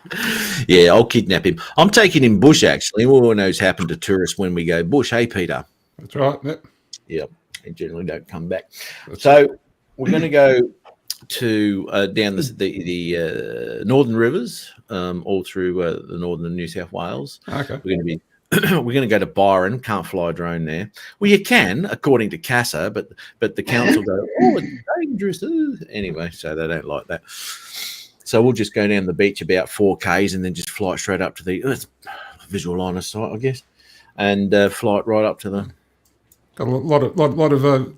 Yeah, I'll kidnap him. I'm taking him bush, actually. All knows happened to tourists when we go bush. Hey, Peter. That's right. Yep. Yeah, they generally don't come back. So we're going to go to down the northern rivers, all through the northern New South Wales. Okay. We're going to go to Byron. Can't fly a drone there. Well, you can, according to CASA, but the council go, oh, it's dangerous. Anyway, so they don't like that. So we'll just go down the beach about 4 k's and then just fly straight up to the visual line of sight, I guess, and fly it right up to the. Got a lot of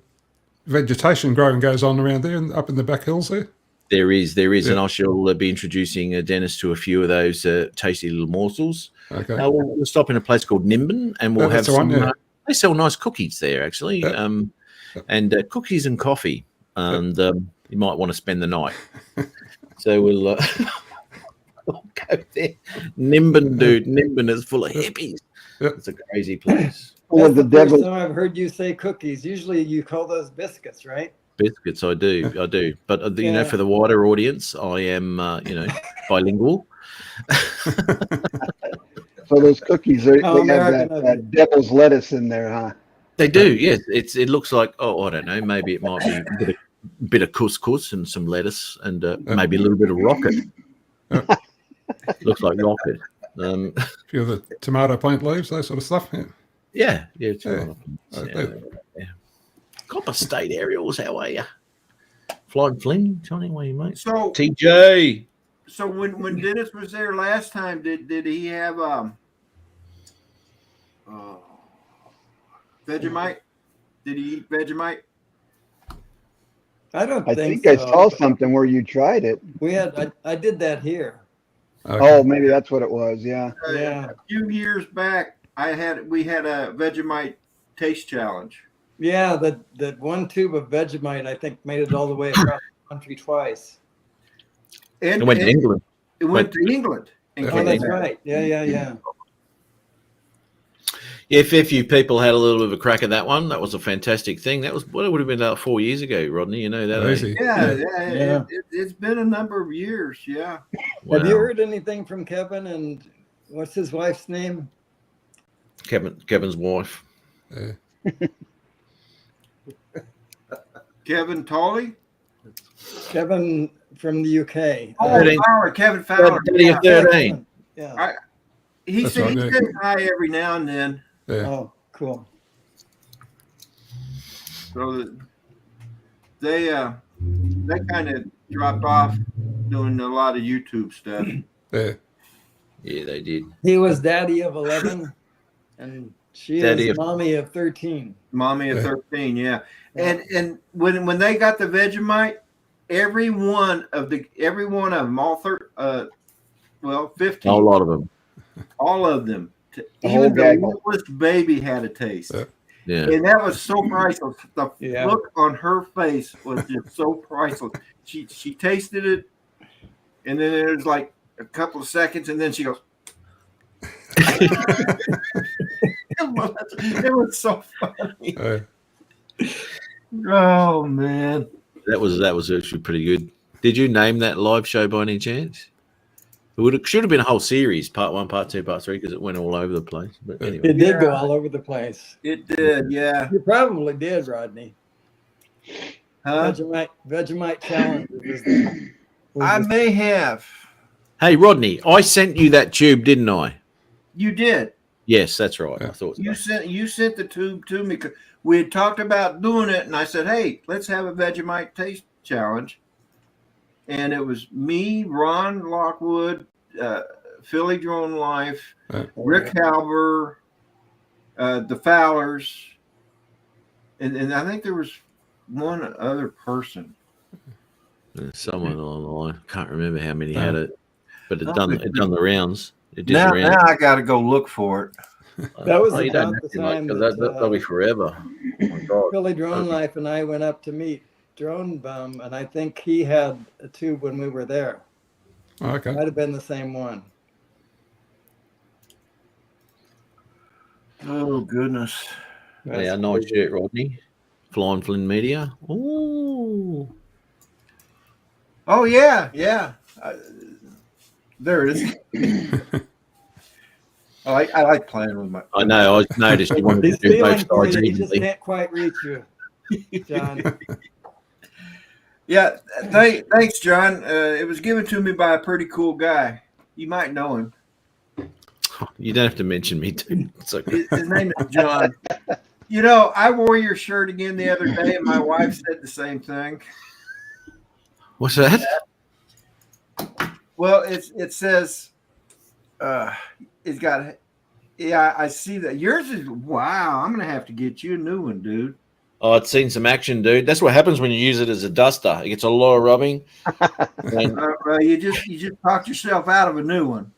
vegetation growing goes on around there and up in the back hills there. There is, Yeah. and I shall be introducing Dennis to a few of those tasty little morsels. Okay. We'll stop in a place called Nimbin, and we'll have that's the some. one, yeah. They sell nice cookies there, actually, Yeah. and cookies and coffee, and you might want to spend the night. So we'll we'll go there. Nimbin, dude. Nimbin is full of hippies. Yeah. It's a crazy place. That's the first time I've heard you say cookies. Usually you call those biscuits, right? Biscuits, I do. But you know, for the wider audience, I am, bilingual. So those cookies, they have American that devil's lettuce in there, huh? They do, yes. It looks like, I don't know, maybe it might be a bit of couscous and some lettuce and maybe a little bit of rocket. Looks like rocket. A few of the tomato plant leaves, that sort of stuff. Yeah. Copper State Aerials, how are you? Flying Fling, Johnny, where you, mate? So TJ. So when Dennis was there last time, did he have Vegemite? Did he eat Vegemite? I think I saw something where you tried it. I did that here. Okay. Oh, maybe that's what it was. Yeah. Yeah. A few years back, we had a Vegemite taste challenge. Yeah, that one tube of Vegemite, I think, made it all the way across the country twice. And It went to England. It went to England. Oh, that's right. Yeah. If a few people had a little bit of a crack at that one, that was a fantastic thing. That was what it would have been about 4 years ago, Rodney. You know that. Easy. Yeah. It's been a number of years. Yeah. Wow. Have you heard anything from Kevin and what's his wife's name? Kevin's wife. Kevin Tolley? Kevin from the UK. Oh, Fowler, Kevin Fowler. Daddy of 13. Yeah. He That's says right, hi every now and then. Yeah. Oh, cool. So they kind of dropped off doing a lot of YouTube stuff. Yeah, they did. He was daddy of 11, and she is mommy of 13. Mommy of 13, yeah. And when they got the Vegemite, every one of them, all 15. A lot of them. All of them. The Even whole the littlest baby had a taste. Yeah. And that was so priceless. The look on her face was just so priceless. She tasted it, and then it was like a couple of seconds, and then she goes. It was so funny. Oh man, that was actually pretty good. Did you name that live show by any chance? It should have been a whole series, part 1, part 2, part 3, because it went all over the place. But anyway, it did go all over the place. It did, yeah. You probably did, Rodney. Huh? Vegemite challenge. I may have. Hey, Rodney, I sent you that tube, didn't I? You did. Yes, that's right. I thought you sent the tube to me. We had talked about doing it, and I said, "Hey, let's have a Vegemite taste challenge." And it was me, Ron Lockwood, Philly Drone Life, Rick Halber, the Fowlers, and I think there was one other person. Someone along the line. Can't remember how many had it, but it done the rounds. It did Now the rounds. I got to go look for it. That was you don't about have the to, mate, time 'cause that that'll be forever. Oh my God. Philly Drone Life and I went up to meet Drone Bum, and I think he had a tube when we were there. Okay. Might have been the same one. Oh goodness. Yeah, nice shirt, Rodney. Flying Flynn Media. Ooh. Oh yeah, yeah. There it is. I like playing with my. I know. I noticed you wanted He's to do both feeling for sides you. He just evenly. can't quite reach you, John. Yeah, thanks, John. It was given to me by a pretty cool guy. You might know him. You don't have to mention me, dude. It's okay. His name is John. You know, I wore your shirt again the other day, and my wife said the same thing. What's that? Well, it says, it's got. Yeah, I see that. Yours is wow. I'm gonna have to get you a new one, dude. Oh, it's seen some action, dude. That's what happens when you use it as a duster. It gets a lot of rubbing. And You just talked yourself out of a new one.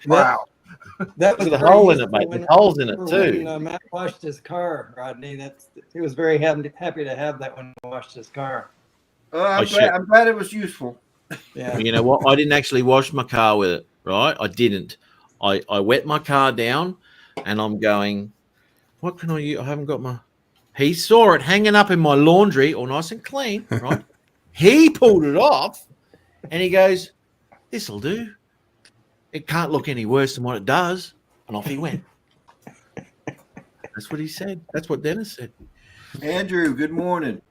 Wow. That was Look at the very hole in it, useful mate. when- There's holes in it too. When Matt washed his car, Rodney. He was very happy to have that when he washed his car. I'm glad it was useful. Yeah. You know what? I didn't actually wash my car with it, right? I didn't. I wet my car down, and I'm going, what can I use? I haven't got my. He saw it hanging up in my laundry, all nice and clean, right? He pulled it off, and he goes, "This'll do. It can't look any worse than what it does." And off he went. That's what he said. That's what Dennis said. Andrew, good morning.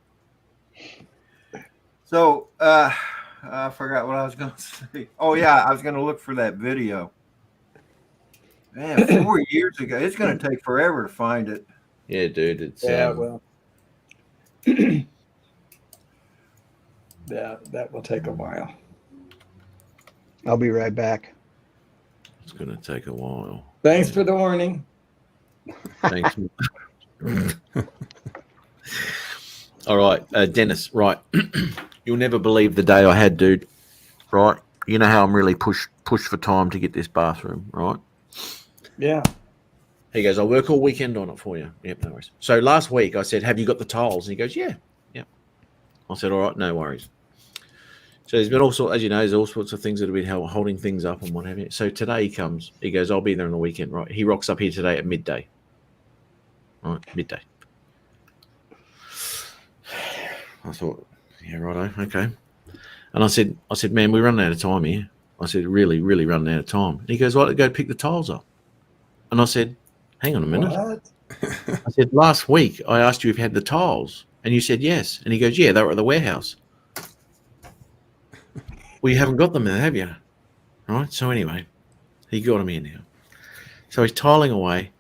So, I forgot what I was going to say. Oh, yeah, I was going to look for that video. Man, 4 years ago. It's going to take forever to find it. Yeah, dude. It's well. Yeah, that will take a while. I'll be right back. It's going to take a while. Thanks for the warning. Thank you. All right, Dennis. Right, you'll never believe the day I had, dude. Right, you know how I'm really pushed for time to get this bathroom, right? Yeah. He goes, "I'll work all weekend on it for you." Yep, no worries. So last week I said, "Have you got the tiles?" And he goes, "Yeah." I said, "All right, no worries." So there's been all sorts, as you know, there's all sorts of things that have been holding things up and what have you. So today he comes. He goes, "I'll be there on the weekend." Right? He rocks up here today at midday. Right, midday. I thought, yeah, righto, okay. And I said, "Man, we're running out of time here." I said, "Really, really running out of time." And he goes, "Well, go pick the tiles up." And I said, "Hang on a minute." What? I said, "Last week I asked you if you had the tiles, and you said yes." And he goes, "Yeah, they were at the warehouse." Well, you haven't got them there, have you? Right. So anyway, he got them in now. So he's tiling away.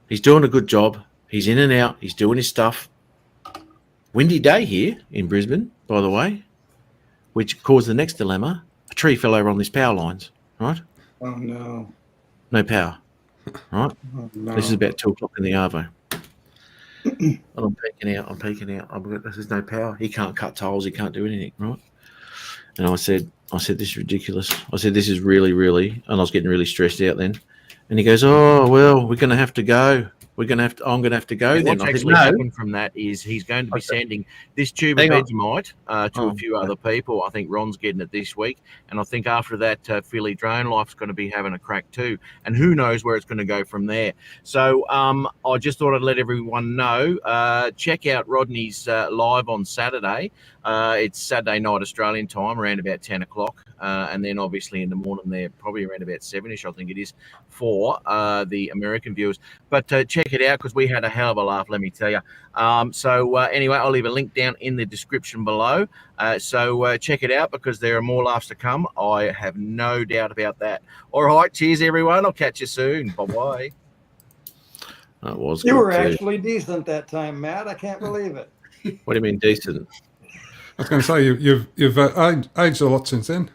He's doing a good job. He's in and out. He's doing his stuff. Windy day here in Brisbane, by the way, which caused the next dilemma. A tree fell over on these power lines, right? Oh, no. No power, right? Oh, no. This is about 2 o'clock in the arvo. And I'm peeking out. There's no power. He can't cut tiles. He can't do anything, right? And I said, "This is ridiculous." I said, "This is really, really," and I was getting really stressed out then. And he goes, "Oh, well, we're going to have to go. I'm going to have to go And then." what's I said, actually "No." happened from that is he's going to be sending this tube of Hang on. Vegemite to a few other people. I think Ron's getting it this week. And I think after that, Philly Drone Life's going to be having a crack too. And who knows where it's going to go from there. So I just thought I'd let everyone know. Check out Rodney's live on Saturday. It's Saturday night Australian time, around about 10 o'clock. And then obviously in the morning there, probably around about 7-ish, I think it is, for the American viewers. But check it out because we had a hell of a laugh, let me tell you. Anyway, I'll leave a link down in the description below. So check it out because there are more laughs to come. I have no doubt about that. All right, cheers, everyone. I'll catch you soon. Bye-bye. That was You good were too. actually decent that time, Matt. I can't believe it. What do you mean decent? I was going to say you've aged a lot since then.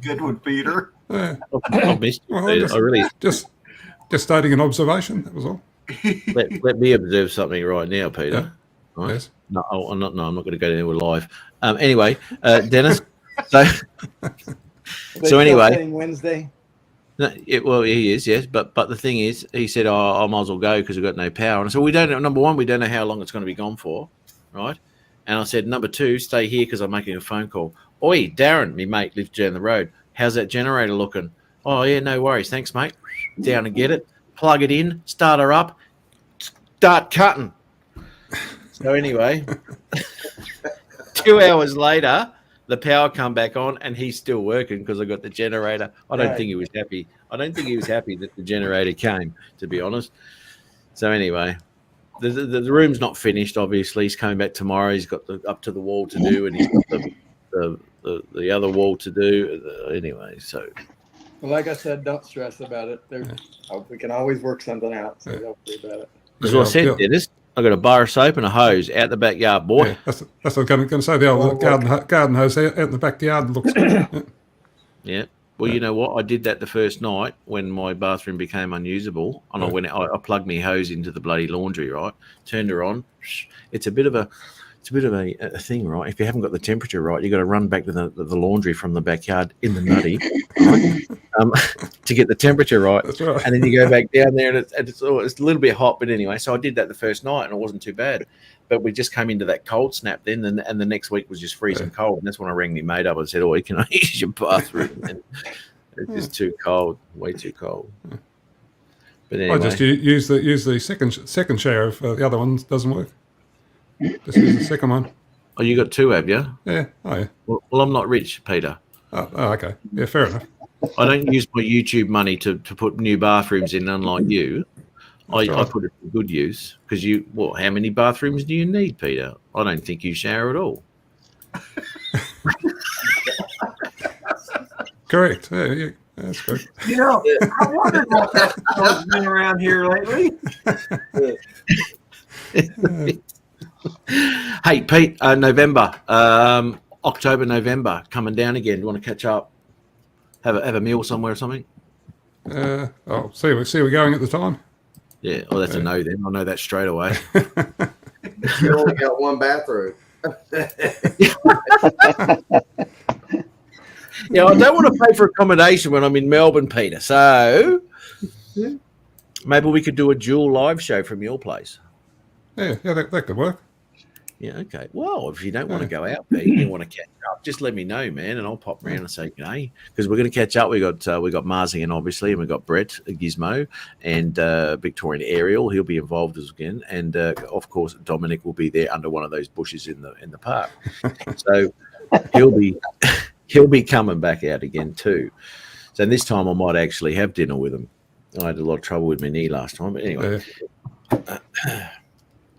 Good one, Peter. Yeah. I missed you, Well, Peter. I really just stating an observation. That was all. let me observe something right now, Peter. Right? Yes. No, I'm not going to go there. We're live. Anyway, Dennis. So, anyway, saying Wednesday. no, well, he is, yes. But the thing is, he said, "Oh, I might as well go because we've got no power." And I said, "We don't know. Number one, we don't know how long it's going to be gone for, right?" And I said, "Number two, stay here because I'm making a phone call." Oi, Darren, me mate, lives down the road. How's that generator looking? Oh yeah, no worries. Thanks, mate. Down and get it. Plug it in. Start her up. Start cutting. So anyway, 2 hours later, the power come back on and he's still working because I got the generator. I don't think he was happy. I don't think he was happy that the generator came, to be honest. So anyway, the room's not finished, obviously. He's coming back tomorrow. He's got the up to the wall to do, and he's got the other wall to do. Anyway, so. Well, like I said, don't stress about it. We can always work something out, so don't worry about it. That's what I said, Dennis. I got a bar of soap and a hose out the backyard, boy. Yeah, that's what I'm going to say. The old garden hose out in the backyard looks good. Yeah. Well, you know what? I did that the first night when my bathroom became unusable, and I plugged my hose into the bloody laundry. Right, turned her on. It's a bit of a thing, right? If you haven't got the temperature right, you got to run back to the laundry from the backyard in the nutty, right? To get the temperature right. That's right. And then you go back down there, and it's a little bit hot, but anyway. So I did that the first night, and it wasn't too bad. But we just came into that cold snap then, and the next week was just freezing cold. And that's when I rang my mate up and said, "Oh, can I use your bathroom?" And it's just too cold, way too cold. But anyway, I just use the second shower if the other one doesn't work. Just use the second one. Oh, you got two, have you? Yeah. Oh, yeah. Well, I'm not rich, Peter. Oh, okay. Yeah, fair enough. I don't use my YouTube money to put new bathrooms in, unlike you. I put it to good use because how many bathrooms do you need, Peter? I don't think you shower at all. Correct. Yeah, that's good. You know, I wondered what that's been around here lately. Hey, Pete, November, October, November, coming down again. Do you want to catch up? Have a meal somewhere or something? I'll see we're going at the time. Yeah, well, that's a no then. I know that straight away. You only got one bathroom. Yeah, I don't want to pay for accommodation when I'm in Melbourne, Peter. So maybe we could do a dual live show from your place. Yeah, that could work. Yeah, okay. Well, if you don't want to go out, Pete, you want to catch up, just let me know, man, and I'll pop around and say, hey, because we're going to catch up. We got Marzi in, obviously, and we got Brett, Gizmo, and Victorian Ariel. He'll be involved again, and of course, Dominic will be there under one of those bushes in the park. So he'll be coming back out again too. So this time I might actually have dinner with him. I had a lot of trouble with my knee last time, but anyway.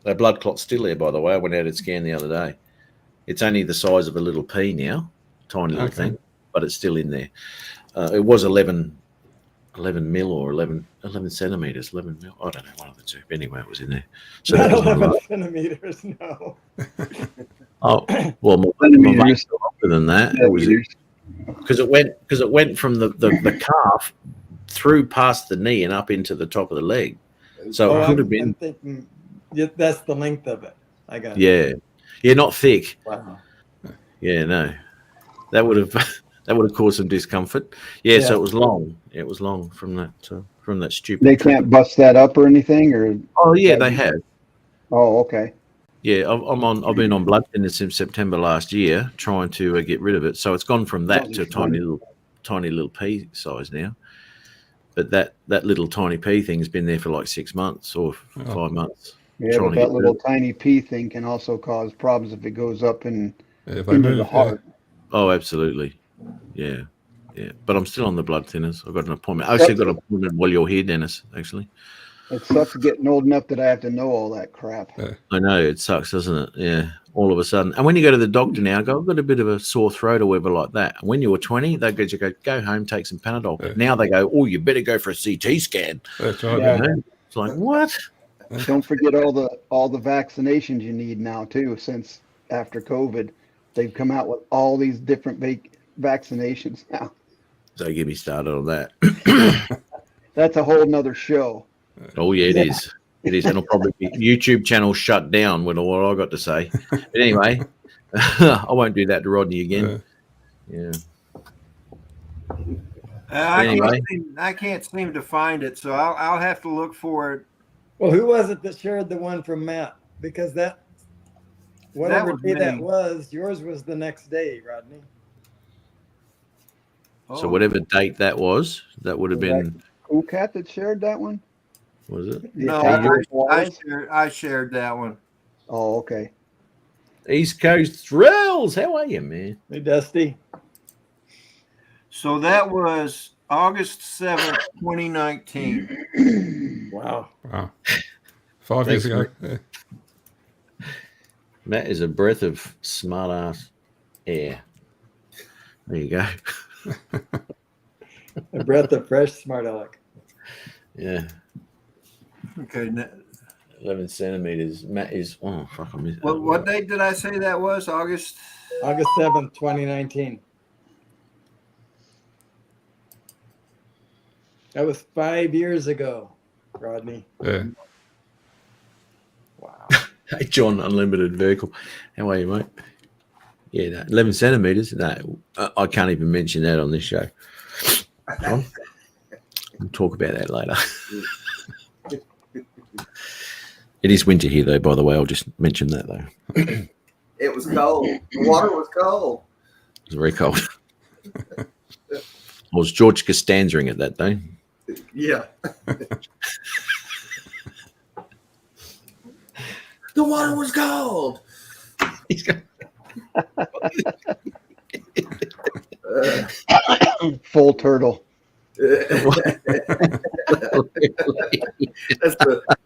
That blood clot's still there, by the way. I went out and scanned the other day. It's only the size of a little pea now, tiny little thing, but it's still in there. It was 11 mil or 11 centimeters, 11 mil. I don't know, one of the two. Anyway, it was in there. So not 11 centimeters, no. Oh, well, my veins are longer than that. It was because it went from the calf through past the knee and up into the top of the leg. So it could have been. I'm thinking that's the length of it. I got it. Yeah, not thick. Wow. Yeah, no, that would have caused some discomfort. Yeah, so it was long. It was long from that stupid. They can't bust that up or anything, or. Oh yeah, they have. Oh, okay. Yeah, I've been on blood thinners since September last year, trying to get rid of it. So it's gone from that to a tiny little pea size now. But that little tiny pea thing's been there for like 6 months or 5 months. Yeah, but that little tiny pea thing can also cause problems if it goes up into the heart. Oh, absolutely. Yeah. But I'm still on the blood thinners. I've got an appointment. I actually got an appointment while you're here, Dennis, actually. It sucks getting old enough that I have to know all that crap. I know, it sucks, doesn't it? Yeah, all of a sudden. And when you go to the doctor now, I've got a bit of a sore throat or whatever like that. And when you were 20, they go home, take some Panadol. Yeah. Now they go, oh, you better go for a CT scan. That's right. Yeah. It's like, what? Don't forget all the vaccinations you need now too. Since after COVID, they've come out with all these different vaccinations now. So get me started on that. That's a whole nother show. Oh yeah, it is. It is, and it'll probably be YouTube channel shut down with all I got to say. But anyway, I won't do that to Rodney again. Yeah. I can't seem to find it, so I'll have to look for it. Well, who was it that shared the one from Matt? Because whatever day that was, yours was the next day, Rodney. So whatever date that was, that would have been. Cool Cat that shared that one? Was it? No, I shared that one. Oh, okay. East Coast Thrills. How are you, man? Hey, Dusty. So that was August 7th, 2019. Wow. 5 years ago. Yeah. Matt is a breath of smart ass air. There you go. A breath of fresh smart aleck. Yeah. Okay. 11 centimeters. Matt is. Oh, fuck. I missed. What date did I say that was? August 7th, 2019. That was 5 years ago, Rodney. Yeah. Wow. Hey, John, Unlimited Vehicle. How are you, mate? Yeah, no, 11 centimeters. No, I can't even mention that on this show. John, we'll talk about that later. It is winter here, though, by the way. I'll just mention that, though. It was cold. The water was cold. It was very cold. I was George Costanzering at that day. Yeah. The water was cold. Full turtle.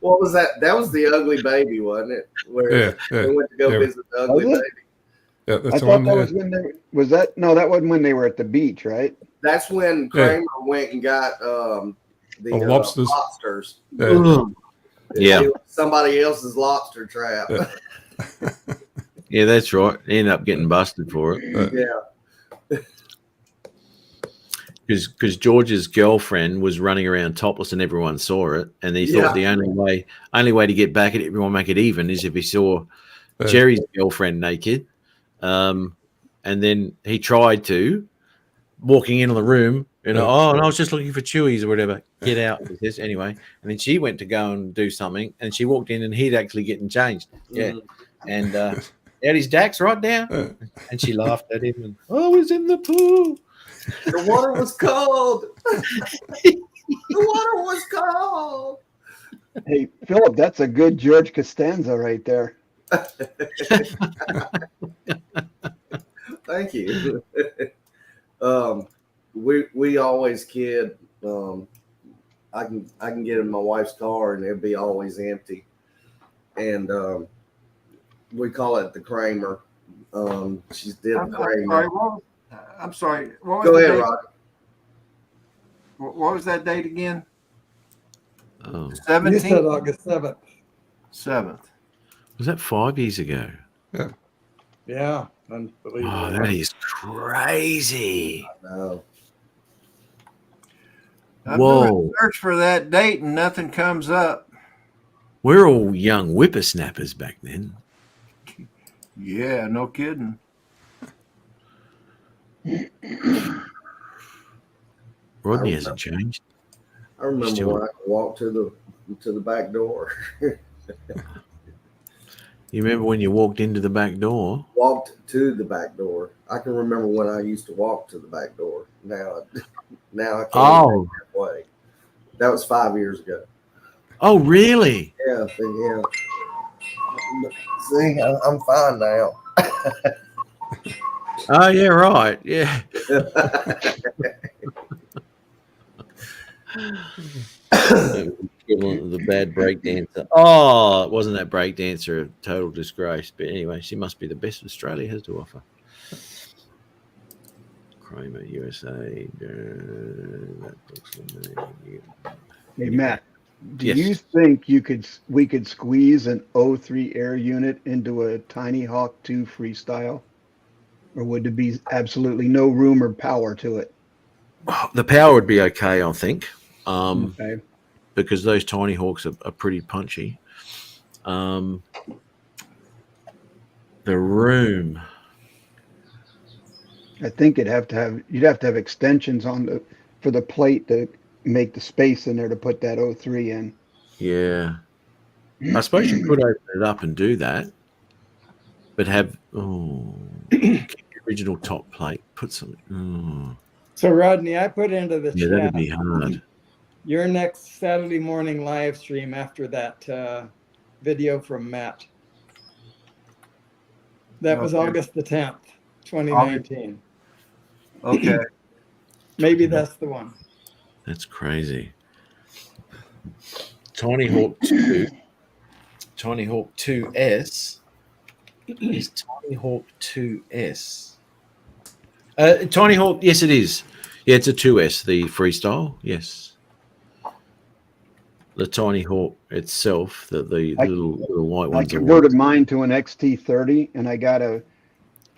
What was that? That was the ugly baby, wasn't it? Where they went to go visit the ugly baby. Yeah, that's I the thought one. that was when that wasn't when they were at the beach, right? That's when Kramer went and got the lobsters. lobsters. Yeah. It was somebody else's lobster trap. Yeah, that's right. He ended up getting busted for it. Yeah. Because George's girlfriend was running around topless and everyone saw it, and he thought the only way to get back at everyone, make it even, is if he saw Jerry's girlfriend naked, and then he tried to walking into the room, and I was just looking for Chewies or whatever. Get out with this anyway, and then she went to go and do something, and she walked in, and he'd actually getting changed, and had his Dax right down, and she laughed at him, and I was in the pool. The water was cold. The water was cold. Hey, Philip, that's a good George Costanza right there. Thank you. We always kid. I can get in my wife's car and it'll be always empty, and we call it the Kramer. She's did Kramer. I'm sorry. Go ahead, Rod. What was that date again? 17th. You said August 7th. 7th. Was that 5 years ago? Yeah. Yeah. Unbelievable. Oh, that is crazy. I know. I'm doing a search for that date and nothing comes up. We're all young whippersnappers back then. Yeah, no kidding. Rodney hasn't changed. I remember when I could walk to the back door. You remember when you walked into the back door? Walked to the back door. I can remember when I used to walk to the back door. Now I can't halfway. That was 5 years ago. Oh, really? Yeah. See, I'm fine now. Oh, yeah, right. Yeah. Equivalent of the bad breakdancer. Oh, it wasn't that breakdancer a total disgrace. But anyway, she must be the best Australia has to offer. Kramer, USA. That looks amazing. Hey, Matt, do you think we could squeeze an 03 air unit into a Tiny Hawk 2 freestyle? Or would there be absolutely no room or power to it? The power would be okay, I think. Okay. because those Tiny Hawks are pretty punchy. The room. I think you'd have to have extensions for the plate to make the space in there to put that 03 in. Yeah. I suppose you could open it up and do that, but have keep the original top plate. Put some. So Rodney, I put into the Yeah, chat that'd be hard. your next Saturday morning live stream after that video from Matt. That was August the 10th, 2019. Okay. Maybe that's the one. That's crazy. Tiny Hawk 2. Tiny Hawk 2S is Tiny Hawk 2S. Tiny Hawk, yes, it is. Yeah, it's a 2S, the freestyle. Yes. The Tiny Hawk itself, the little white I ones. converted mine to an XT30, and I got a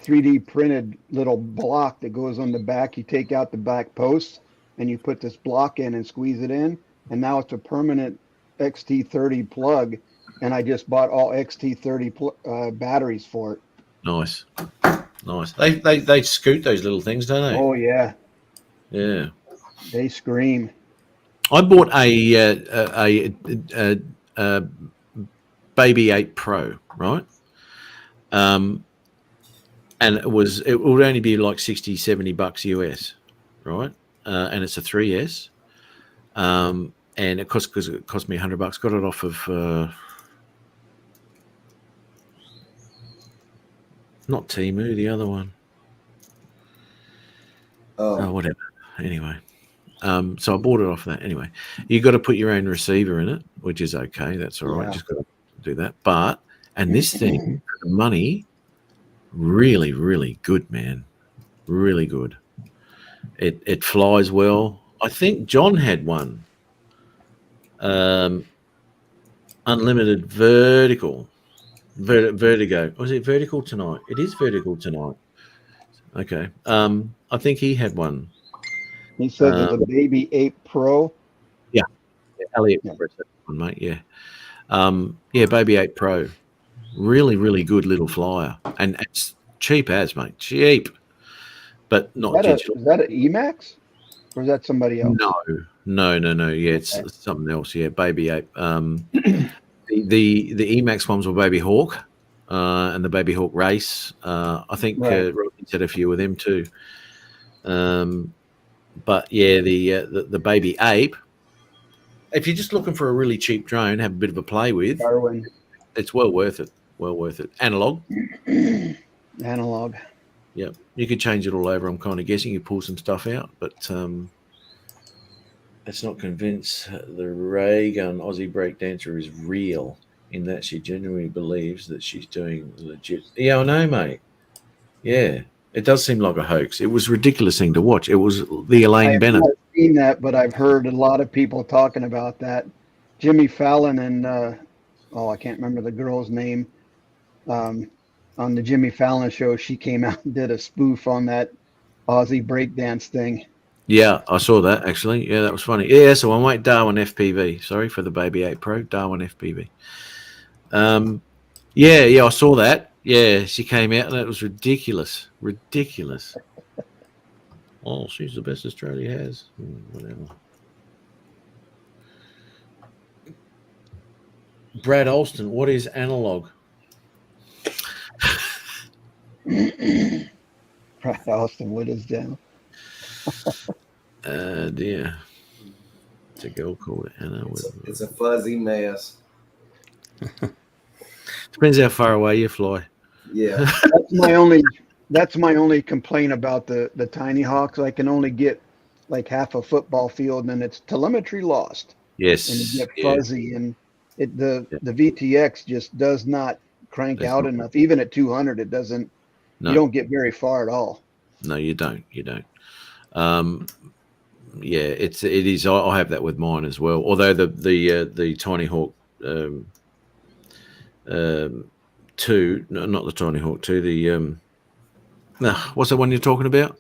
3D printed little block that goes on the back. You take out the back posts, and you put this block in and squeeze it in, and now it's a permanent XT30 plug. And I just bought all XT30 batteries for it. Nice. They scoot those little things, don't they? Oh yeah. Yeah. They scream. I bought a Baby 8 Pro, right? And it would only be like $60-70 US, right? And it's a 3S. And it cost me $100. Got it off of not Temu, the other one. Oh, whatever. Anyway. So I bought it off that. Anyway, you got to put your own receiver in it, which is okay. That's all right. Yeah. Just got to do that. And this thing, the money, really, really good, man. Really good. It flies well. I think John had one. Unlimited vertical. Vertigo. Was it vertical tonight? It is vertical tonight. Okay. I think he had one. He says it's a Baby 8 Pro. Yeah. Elliot, one, mate. Yeah. Baby 8 Pro. Really, really good little flyer. And it's cheap as, mate. Cheap. But not digital. Is that an Emax? Or is that somebody else? No. Yeah, it's something else. Yeah, Baby 8. The Emax ones were Baby Hawk and the Baby Hawk Race. I think Rodney said a few of them too. But yeah, the Baby Ape. If you're just looking for a really cheap drone, have a bit of a play with, Darwin. It's well worth it. Well worth it. Analog. Analog. Yeah, you could change it all over. I'm kind of guessing you pull some stuff out, but let's not convince the Ray Gun Aussie breakdancer is real in that she genuinely believes that she's doing legit. Yeah, I know, mate. Yeah, it does seem like a hoax. It was a ridiculous thing to watch. It was the Elaine Bennett. I've not seen that, but I've heard a lot of people talking about that. Jimmy Fallon and I can't remember the girl's name. On the Jimmy Fallon show, she came out and did a spoof on that Aussie breakdance thing. Yeah, I saw that actually. Yeah, that was funny. Yeah, so I went Darwin FPV. Sorry for the Baby 8 Pro, Darwin FPV. Yeah, I saw that. Yeah, she came out and it was ridiculous. Ridiculous. Oh, she's the best Australia has. Whatever. Brad Alston, what is analog? Right, Austin Wood is down. Dear. It's a girl called Anna. It's a fuzzy mess. Depends how far away you fly. Yeah. That's my only complaint about the Tiny Hawks. I can only get like half a football field, and it's telemetry lost. Yes. And you get fuzzy, and the VTX just does not crank out enough. Even at 200, it doesn't. No. You don't get very far at all. No, you don't. You don't. Yeah, it is. I have that with mine as well. Although the Tiny Hawk 2, no, not the Tiny Hawk 2. The what's the one you're talking about?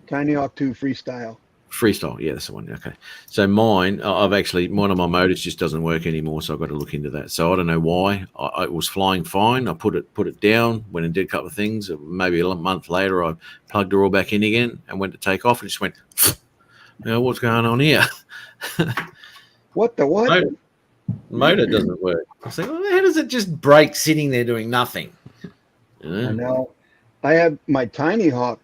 Tiny Hawk 2 Freestyle. Freestyle, yeah, that's the one. Okay, so mine, one of my motors just doesn't work anymore, so I've got to look into that. So I don't know why. It was flying fine. I put it down, went and did a couple of things. Maybe a month later, I plugged her all back in again and went to take off, and just went, what's going on here? What the what? Motor doesn't work. I was like, how does it just break sitting there doing nothing? I know. I have my Tiny Hawk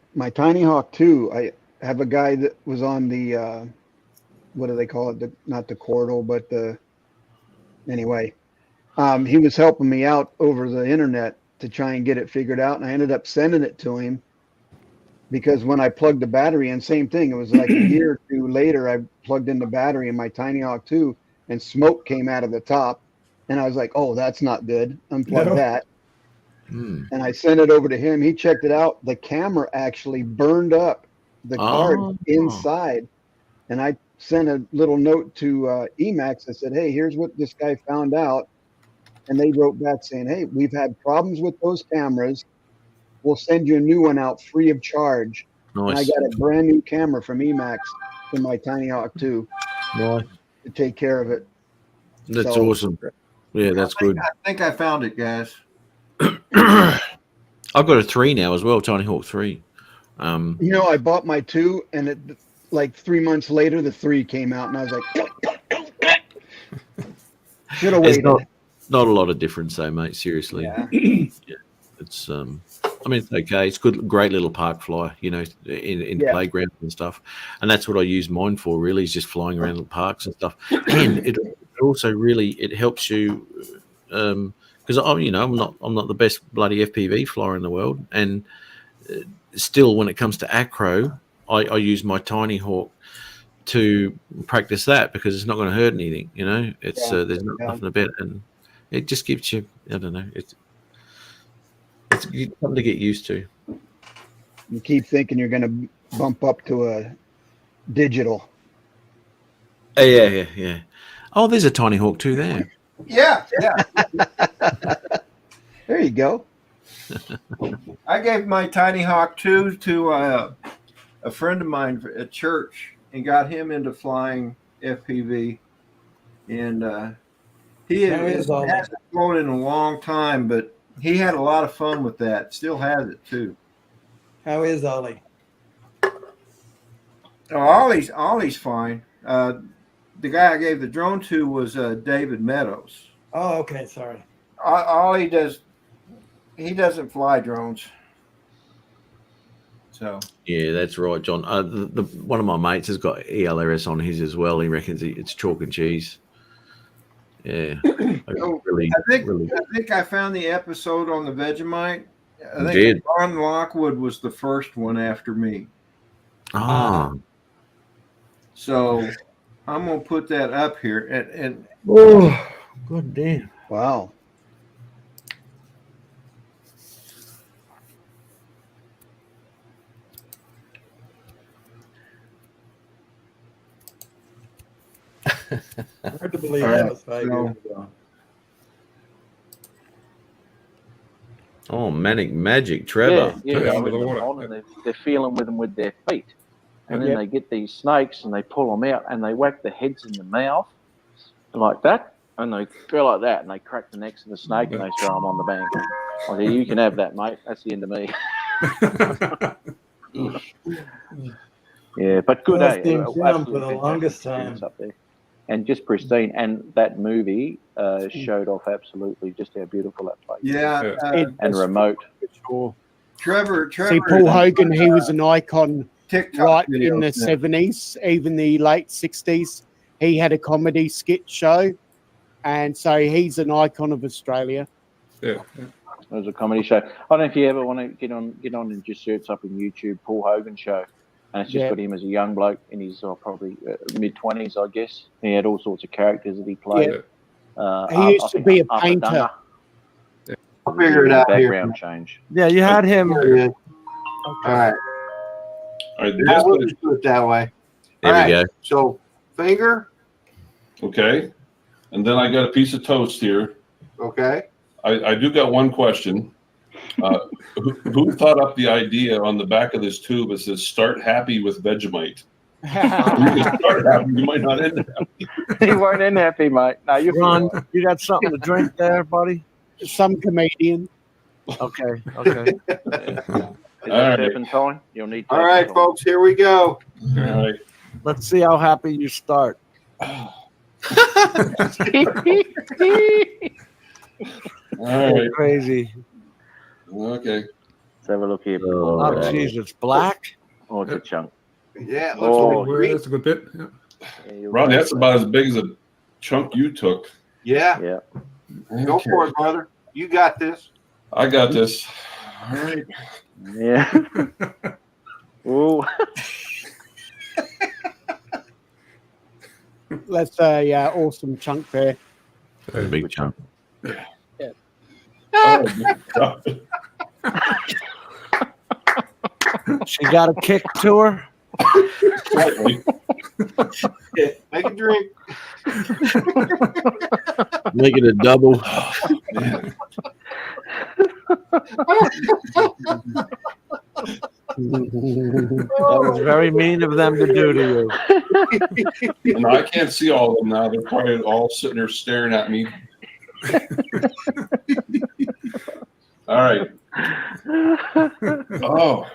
2. I have a guy that was on the what do they call it? Not the Cordal, but anyway. He was helping me out over the internet to try and get it figured out, and I ended up sending it to him because when I plugged the battery in, same thing. It was like a year or two later, I plugged in the battery in my Tiny Hawk 2, and smoke came out of the top, and I was like, "Oh, that's not good. Unplug that." And I sent it over to him. He checked it out. The camera actually burned up the card inside. And I sent a little note to Emacs. I said, "Hey, here's what this guy found out." And they wrote back saying, "Hey, we've had problems with those cameras. We'll send you a new one out free of charge." Nice. And I got a brand new camera from Emacs in my Tiny Hawk 2 to take care of it. That's awesome. Yeah, that's good. I think I found it, guys. I've got a 3 now as well, Tiny Hawk 3. I bought my 2, and it like 3 months later, the 3 came out, and I was like, should have waited. Not a lot of difference, though, mate. Seriously, yeah. It's it's okay. It's good, great little park flyer, in the playground and stuff, and that's what I use mine for. Really, is just flying around the parks and stuff, and it also really helps you. Because I'm not the best bloody FPV flyer in the world, and still, when it comes to acro, I use my Tiny Hawk to practice that because it's not going to hurt anything. It's there's nothing about it, and it just gives you, I don't know, it's something to get used to. You keep thinking you're going to bump up to a digital. Yeah. Oh, there's a Tiny Hawk 2 there. Yeah. There you go. I gave my Tiny Hawk 2 to a friend of mine at church and got him into flying FPV. And he hasn't flown in a long time, but he had a lot of fun with that. Still has it too. How is Ollie? Oh, Ollie's fine. The guy I gave the drone to was David Meadows. Oh, okay. Sorry. Ollie he doesn't fly drones. So yeah, that's right, John. One of my mates has got ELRS on his as well. He reckons it's chalk and cheese. Yeah, I think I found the episode on the Vegemite. I think Ron Lockwood was the first one after me. So I'm gonna put that up here and oh, good damn! Wow. Hard to believe that was 5 years ago. Oh, Manic Magic, Trevor. Yeah, and they're feeling with them with their feet. And then they get these snakes and they pull them out and they whack the heads in the mouth like that. And they go like that and they crack the necks of the snake and they throw them on the bank. I say, you can have that, mate. That's the end of me. Yeah, but good day. For the longest time. Up there. And just pristine. And that movie showed off absolutely just how beautiful that place is. Yeah. And remote. Sure. Trevor. See, Paul Hogan, he was an icon TikTok right in the 70s, even the late 60s. He had a comedy skit show. And so he's an icon of Australia. Yeah. It was a comedy show. I don't know if you ever want to get on and just search up in YouTube, Paul Hogan show. And it's just got him as a young bloke in his probably mid-20s, I guess. He had all sorts of characters that he played. Yeah. He used to be a painter. I'll figure it out here. Background change. Yeah, you had him. All right. We'll just do it that way. There we go. So, finger. Okay. And then I got a piece of toast here. Okay. I do got one question. Who thought up the idea on the back of this tube? It says "Start happy with Vegemite." You can start happy, you might not end happy. He won't end happy, mate. No, you're Ron, fine. you got something to drink there, buddy? Some comedian. Okay, okay. Is All that right. turpentine? You'll need All right, turpentine. folks, here we go. All right. Let's see how happy you start. All right. Crazy. Okay. Let's have a look here. Oh, Oh, jeez, it's black. Oh, it's a chunk. Yeah, it looks Oh, like green. That's a good bit. Yeah. Yeah, you're Rodney, right. that's about as big as a chunk you took. Yeah, Yeah. go Okay. for it, brother. You got this. I got this. All right. Yeah. Ooh. That's a awesome chunk there. a big chunk. Oh, my God. She got a kick to her. Slightly. Make a drink. Make it a double. That was very mean of them to do to you. And I can't see all of them now. They're probably all sitting there staring at me. All right. Oh.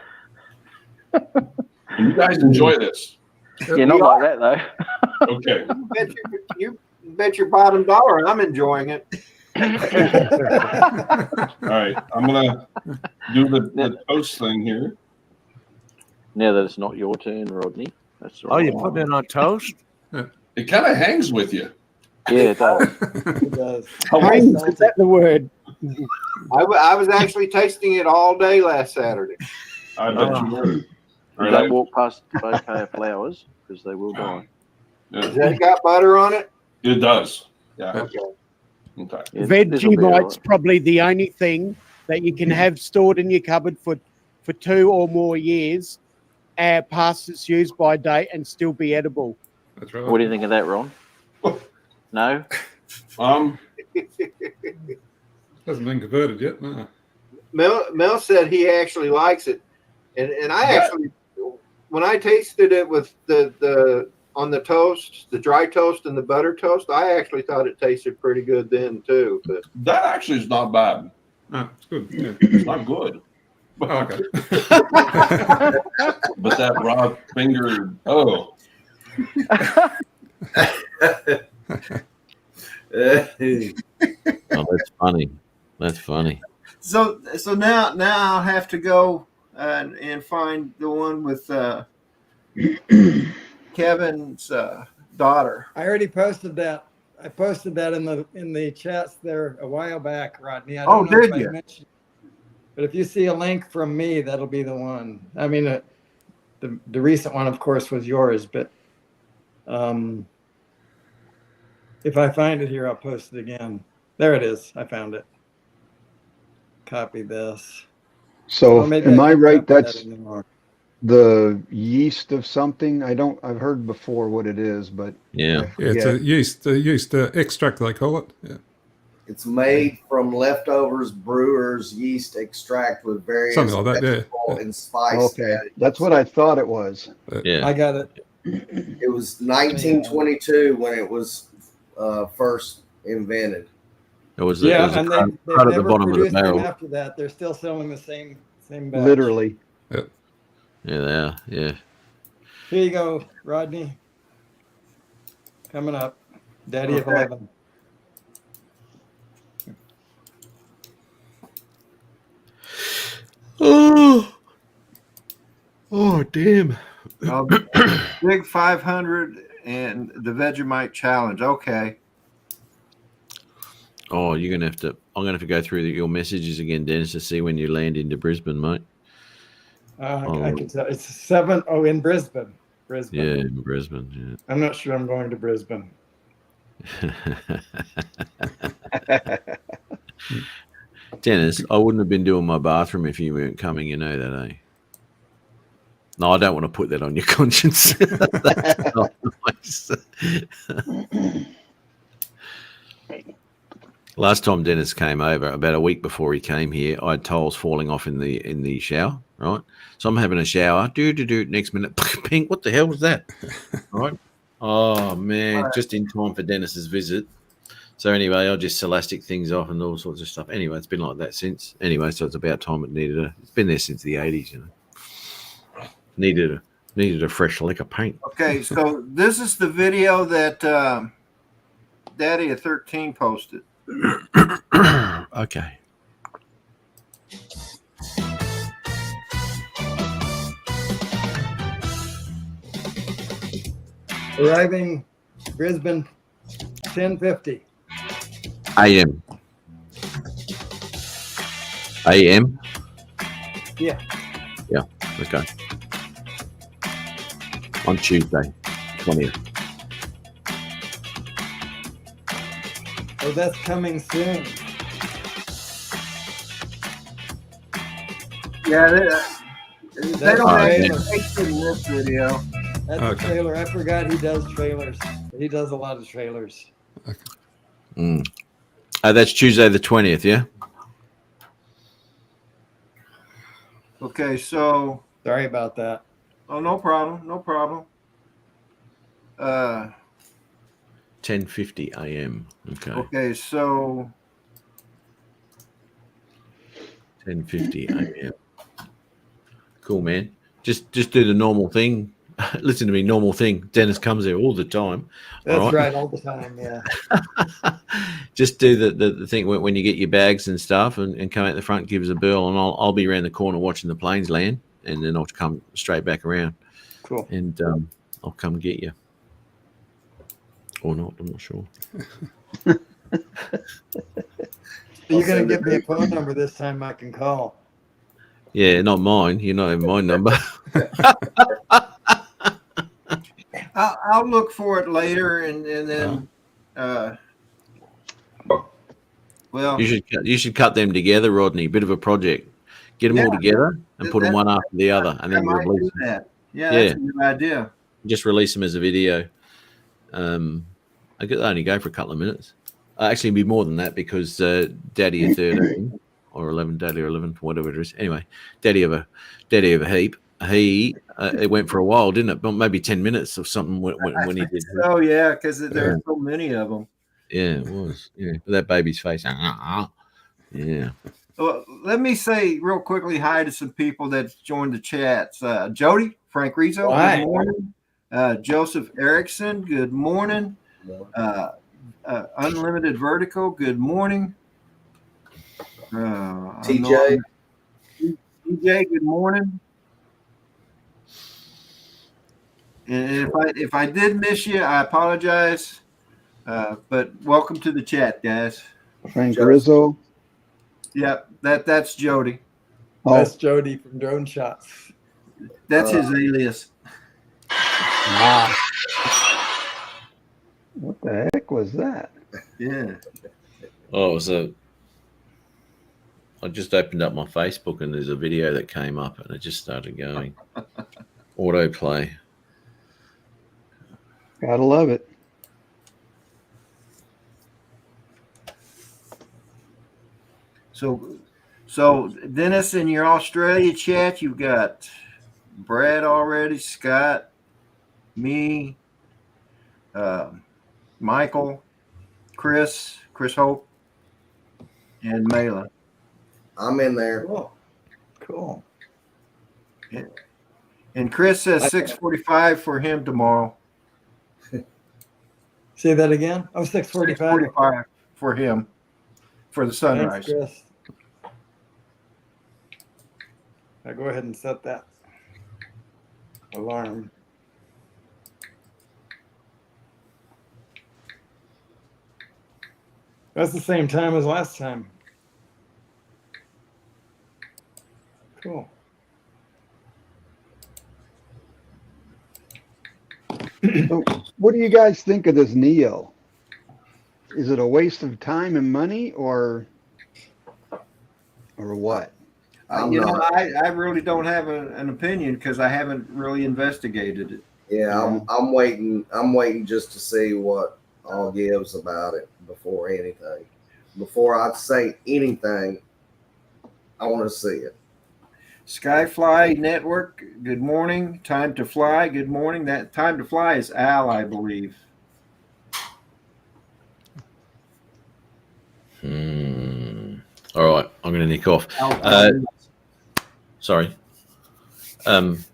You guys enjoy this. You're not like that, though. Okay. You bet your bottom dollar I'm enjoying it. All right. I'm going to do the toast thing here. Now that it's not your turn, Rodney. That's Oh, right. you putting it on toast? It kind of hangs with you. Yeah, it does. It does. Is that the word? I was actually tasting it all day last Saturday. I bet you were. All right. Don't walk past the bouquet of flowers because they will die. Has that got butter on it? It does. Yeah. Okay. Okay. Yeah, this'll be all Vegemite's right. probably the only thing that you can have stored in your cupboard for 2 or more years past its use by date and still be edible. That's right. What do you think of that, Ron? No? Hasn't been converted yet. No. Mel said he actually likes it, and I actually, when I tasted it with the on the toast, the dry toast and the butter toast, I actually thought it tasted pretty good then too. But That actually is not bad. No, it's good. Yeah. It's not good. Oh, okay. But that raw finger, oh. Oh, that's funny. That's funny. so now I'll have to go and find the one with Kevin's daughter. I already posted that. I posted that in the chats there a while back, Rodney. I Oh, don't know if did I you? mentioned, but if you see a link from me, that'll be the one. I mean, the recent one, of course, was yours, but if I find it here, I'll post it again. There it is. I found it. Copy this. So Or maybe am I can't right? copy that That's anymore. the yeast of something. I've heard before what it is, but Yeah. Yeah, it's a yeast extract, they call it. Yeah. It's made from leftovers brewers yeast extract with various Something like that, yeah. vegetable and spice. okay, that's what I thought it was. Yeah. I got it. It was 1922 when it was first invented. It was, Yeah, it was and a crud they've at the never bottom of the produced them barrel. after that. They're still selling the same batch. Literally. Yeah, they are. Yeah. Here you go, Rodney. Coming up. Daddy of Okay. 11. Oh, damn. Big 500 and the Vegemite challenge. Okay. Oh, you're gonna have to. I'm gonna have to go through your messages again, Dennis, to see when you land into Brisbane, mate. I can tell. It's 7. Oh, in Brisbane. Brisbane. Yeah, in Brisbane. I'm not sure I'm going to Brisbane. Yeah. Dennis, I wouldn't have been doing my bathroom if you weren't coming. You know that, eh? No, I don't want to put that on your conscience. That's not nice. Last time Dennis came over, about a week before he came here, I had tiles falling off in the shower, right? So I'm having a shower. Do. Next minute, ping. What the hell was that? Right? Oh man, just in time for Dennis's visit. So anyway, I'll just elastic things off and all sorts of stuff. Anyway, it's been like that since. Anyway, so it's about time it needed a. It's been there since the 80s, you know. Needed a fresh lick of paint. Okay, so this is the video that Daddy of 13 posted. Okay. Arriving Brisbane 10:50 AM. AM. Yeah. Yeah. Okay. On Tuesday, 20th. Oh, that's coming soon. Yeah, they don't have trailer. in this video. That's a trailer. I forgot he does trailers. He does a lot of trailers. That's Tuesday the 20th, yeah? Okay, so sorry about that. Oh, no problem. No problem. 10:50 AM. Okay. Okay, so 10:50 AM. Cool, man. Just do the normal thing. Listen to me, normal thing. Dennis comes there all the time. That's right, all the time, yeah. Just do the thing when you get your bags and stuff and come out the front, give us a bell, and I'll be around the corner watching the planes land, and then I'll come straight back around. Cool. And I'll come get you. Or not, I'm not sure. You're going to give me a phone number this time I can call. Yeah, not mine. You're not having my number. I'll look for it later, and then well, you should cut them together, Rodney. Bit of a project. Get them all together and put them one after the other, and then release them. That. Yeah, that's a good idea. Just release them as a video. I could only go for a couple of minutes. Actually, it'd be more than that because Daddy of 13 or 11, Daddy or 11, whatever it is. Anyway, Daddy of a heap. It went for a while, didn't it? But maybe 10 minutes or something when he did. Oh yeah, because there are so many of them. Yeah, it was. Yeah, that baby's face. Yeah. Well, let me say real quickly hi to some people that joined the chats. Jody, Frank Rizzo, good morning. Joseph Erickson, good morning. Unlimited Vertical, good morning. TJ, good morning. And if I did miss you, I apologize. But welcome to the chat, guys. Frank Rizzo. Yep, that's Jody. Oh. That's Jody from Drone Shots. That's his alias. Wow. What the heck was that? Yeah. Oh, I just opened up my Facebook and there's a video that came up and it just started going. Autoplay. Gotta love it. So Dennis, in your Australia chat, you've got Brad already, Scott, me, Michael, Chris Hope, and Mela. I'm in there. Cool. Yeah. And Chris says 6:45 for him tomorrow. Say that again? Oh, 6:45. 6:45 for him for the sunrise. Thanks, Chris. I'll go ahead and set that alarm. That's the same time as last time. Cool. So what do you guys think of this Neo? Is it a waste of time and money or what? I really don't have an opinion because I haven't really investigated it. Yeah, I'm waiting. I'm waiting just to see what all gives about it before anything. Before I say anything, I want to see it. Skyfly Network, good morning. Time to Fly, good morning. That Time to Fly is Al, I believe. All right, I'm going to nick off. Sorry.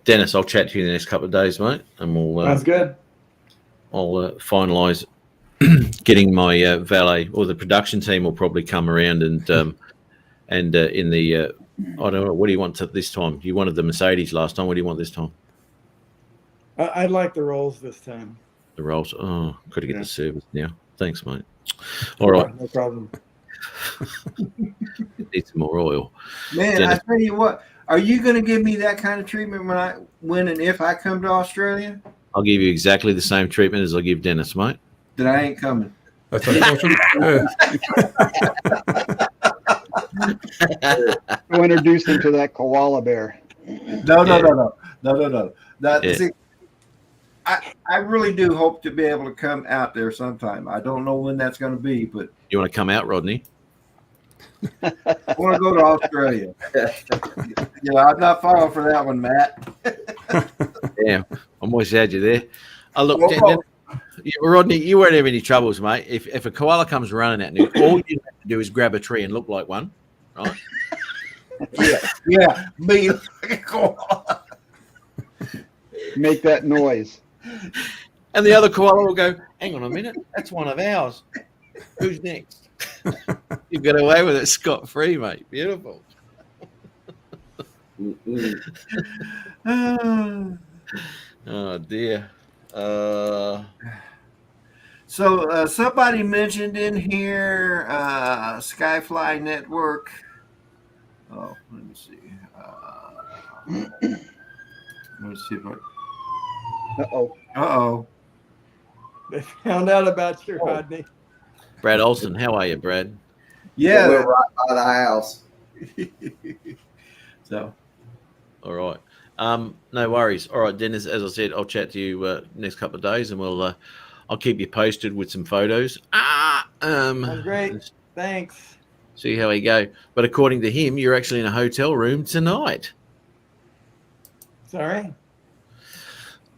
Dennis, I'll chat to you in the next couple of days, mate, and we'll. That's good. I'll finalise getting my valet, or the production team will probably come around and in the. I don't know. What do you want this time? You wanted the Mercedes last time. What do you want this time? I'd like the rolls this time. The rolls. Oh, got to get the service now. Thanks, mate. All right. No problem. Need some more oil. Man, Dennis. I tell you what, are you going to give me that kind of treatment when and if I come to Australia? I'll give you exactly the same treatment as I give Dennis, mate. Then I ain't coming. That's unfortunate. We'll introduce him to that koala bear. No. See, I really do hope to be able to come out there sometime. I don't know when that's going to be, but You want to come out, Rodney? I want to go to Australia. I'm not falling for that one, Matt. Yeah, I'm always had you there. Look, Whoa. Rodney, you won't have any troubles, mate. If a koala comes running at you, all you have to do is grab a tree and look like one, right? Yeah, me like a koala. Make that noise. And the other koala will go, hang on a minute, that's one of ours. Who's next? You got away with it scot-free, mate. Beautiful. Oh, dear. So somebody mentioned in here Skyfly Network. Oh, let me see. Let's see if Uh-oh. They found out about you, Rodney. Brad Olson, how are you, Brad? Yeah. We're right by the house. So, all right. No worries. All right, Dennis. As I said, I'll chat to you next couple of days, and I'll keep you posted with some photos. That's great. Thanks. See how we go. But according to him, you're actually in a hotel room tonight. Sorry.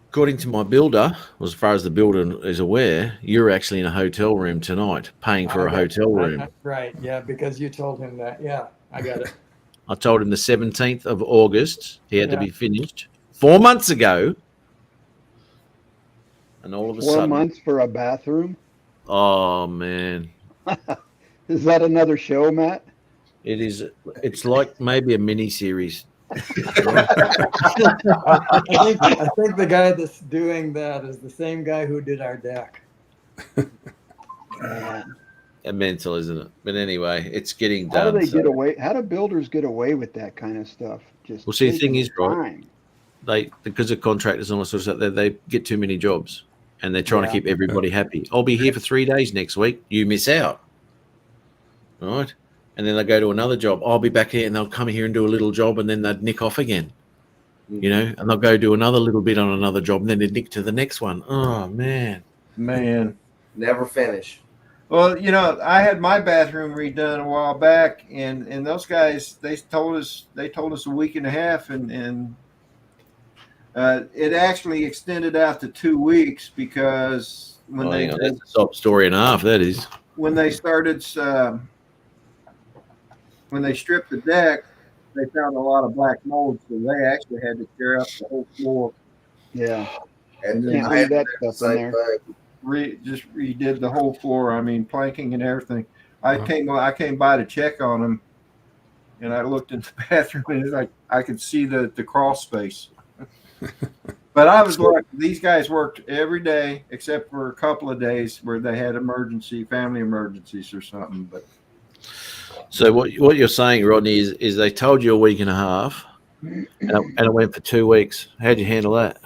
According to my builder, as far as the builder is aware, you're actually in a hotel room tonight, paying for a hotel room. Right. Yeah, because you told him that. Yeah, I got it. I told him the 17th of August he had to be finished 4 months ago. And all of a 4 sudden. months for a bathroom? Oh, man. Is that another show, Matt? It is. It's like maybe a mini series. I think the guy that's doing that is the same guy who did our deck. Mental, isn't it? But anyway, it's getting How done. do they get away? How do builders get away with that kind of stuff? Just Well, see, the thing taking is, right, time. because of contractors and all that sort of stuff, they get too many jobs, and they're trying to Yeah. keep everybody happy. I'll be here for 3 days next week. You miss out, right? And then they go to another job. I'll be back here, and they'll come here and do a little job, and then they'd nick off again, and they'll go do another little bit on another job, and then they'd nick to the next one. Oh man, Never finish. well, I had my bathroom redone a while back, and those guys they told us a week and a half, and it actually extended out to 2 weeks because that's a sob story and a half. That is when they started. When they stripped the deck, they found a lot of black mold, so they actually had to tear up the whole floor. Yeah. And Can't I leave had that the stuff in same there. thing. Just redid the whole floor. I mean, planking and everything. I came by to check on them, and I looked in the bathroom, and it's like I could see the crawl space. But I was like, these guys worked every day except for a couple of days where they had family emergencies or something. But so. What you're saying, Rodney, is they told you a week and a half, and it went for 2 weeks. How'd you handle that?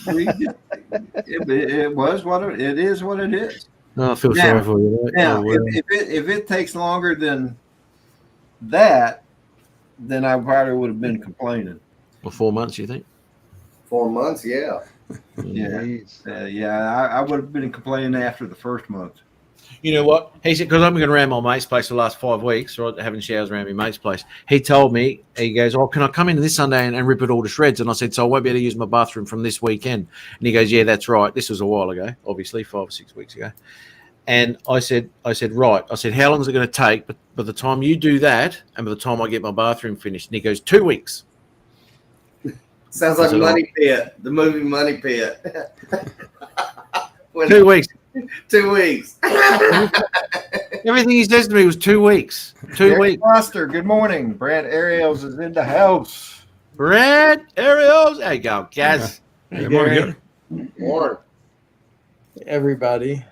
it was what it is. What it is. No, I feel sorry for you. Now, if it takes longer than that, then I probably would have been complaining. Well, 4 months, you think? 4 months, yeah. Yeah, I would have been complaining after the first month. You know what? He said, because I've been going around my mate's place for the last 5 weeks, right, having showers around my mate's place. He told me, he goes, oh, can I come in this Sunday and rip it all to shreds? And I said, so I won't be able to use my bathroom from this weekend. And he goes, yeah, that's right. This was a while ago, obviously, 5 or 6 weeks ago. And I said, right. I said, how long is it going to take? But by the time you do that, and by the time I get my bathroom finished, and he goes, 2 weeks. Sounds like Money Pit, the movie Money Pit. 2 weeks. 2 weeks. Everything he says to me was 2 weeks. 2 weeks. Foster, good morning. Brad Ariels is in the house. Brad Ariels. There you go, Gaz. Yeah. Yeah, morning, Morning. Everybody.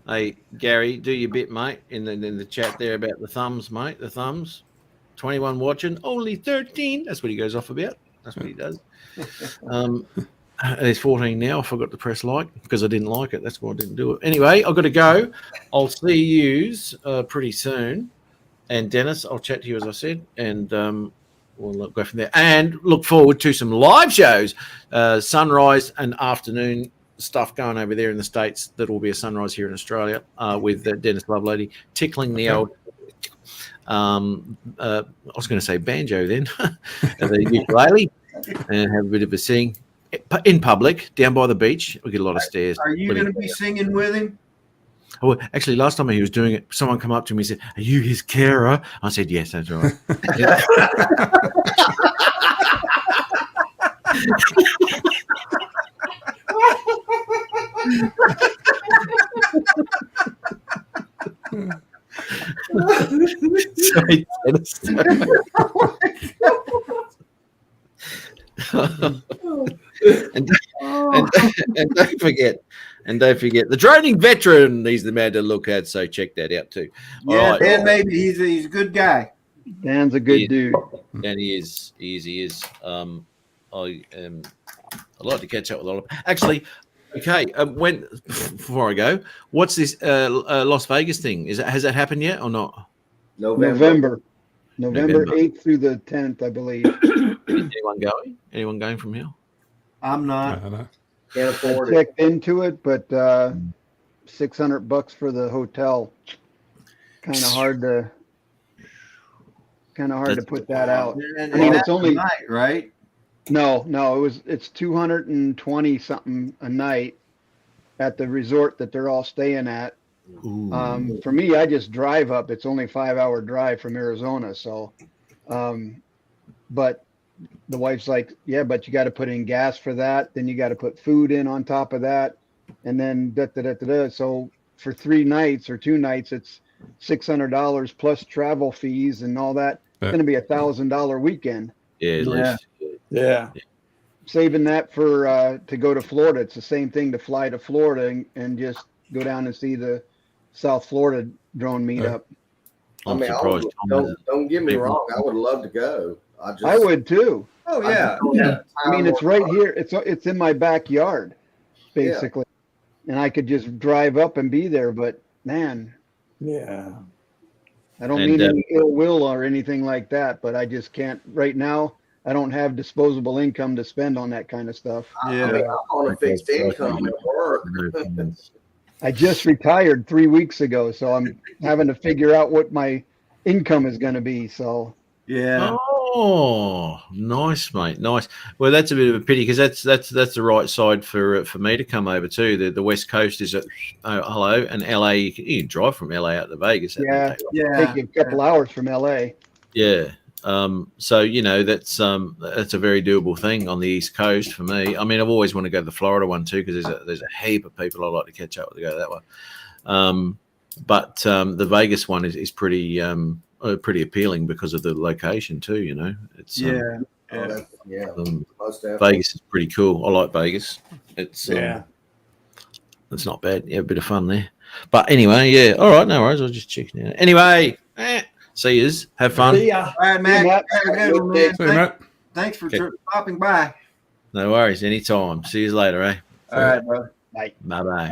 Hey, Gary, do your bit, mate, in the chat there about the thumbs, mate. The thumbs. 21 watching, only 13. That's what he goes off about. That's what he does. There's 14 now. I forgot to press like because I didn't like it. That's why I didn't do it. Anyway, I've got to go. I'll see yous pretty soon. And Dennis, I'll chat to you as I said, and we'll go from there. And look forward to some live shows, sunrise and afternoon stuff going over there in the States. That will be a sunrise here in Australia with Dennis Lovelady tickling the old. I was going to say banjo then, the ukulele, and have a bit of a sing in public down by the beach. We get a lot of stares. Are you going to be singing with him? Oh, actually, last time he was doing it, someone come up to me and said, "Are you his carer?" I said, "Yes, that's right." Sorry, Dennis. and don't forget the droning veteran. He's the man to look at. So check that out too. Yeah, Dan, maybe he's a good guy. Dan's a good dude. And he is. I'd like to catch up with all of them. Actually, okay. Before I go, what's this Las Vegas thing? Has that happened yet or not? November 8th through the 10th, I believe. Anyone going? Anyone going from here? I'm not. Can't afford I checked into it, but $600 for the hotel. Kind of hard to put that out. And I mean, it's only night, right? No, it's 220 something a night at the resort that they're all staying at. For me, I just drive up. It's only a 5-hour drive from Arizona. So, but the wife's like, yeah, but you got to put in gas for that. Then you got to put food in on top of that. And then So for 3 nights or 2 nights, it's $600 plus travel fees and all that. It's going to be $1,000 weekend. Yeah. Saving that for to go to Florida. It's the same thing to fly to Florida and just go down and see the South Florida drone meetup. I mean, don't get me wrong. I would love to go. I would too. Oh yeah. I mean, it's right here. It's in my backyard, basically, and I could just drive up and be there. But man, yeah, I don't mean any ill will or anything like that. But I just can't right now. I don't have disposable income to spend on that kind of stuff. Yeah, I mean, I'm on a fixed income at work. I just retired 3 weeks ago, so I'm having to figure out what my income is going to be. So yeah. Oh, nice, mate. Nice. Well, that's a bit of a pity because that's the right side for me to come over to. The West Coast is hello, and LA. You can drive from LA out to Vegas. Take you a couple hours from LA. Yeah. So that's a very doable thing on the East Coast for me. I mean, I've always wanted to go to the Florida one too because there's a heap of people I'd like to catch up with to go that one. But the Vegas one is pretty appealing because of the location too. It's Vegas is pretty cool. I like Vegas. It's it's not bad. Yeah, a bit of fun there. But anyway, yeah. All right, no worries. I'll just check it out. Anyway. See yous. Have fun. See ya. All right, Matt. Matt. Thanks for stopping by. No worries. Anytime. See you later, eh? All right, brother. Bye. Bye-bye.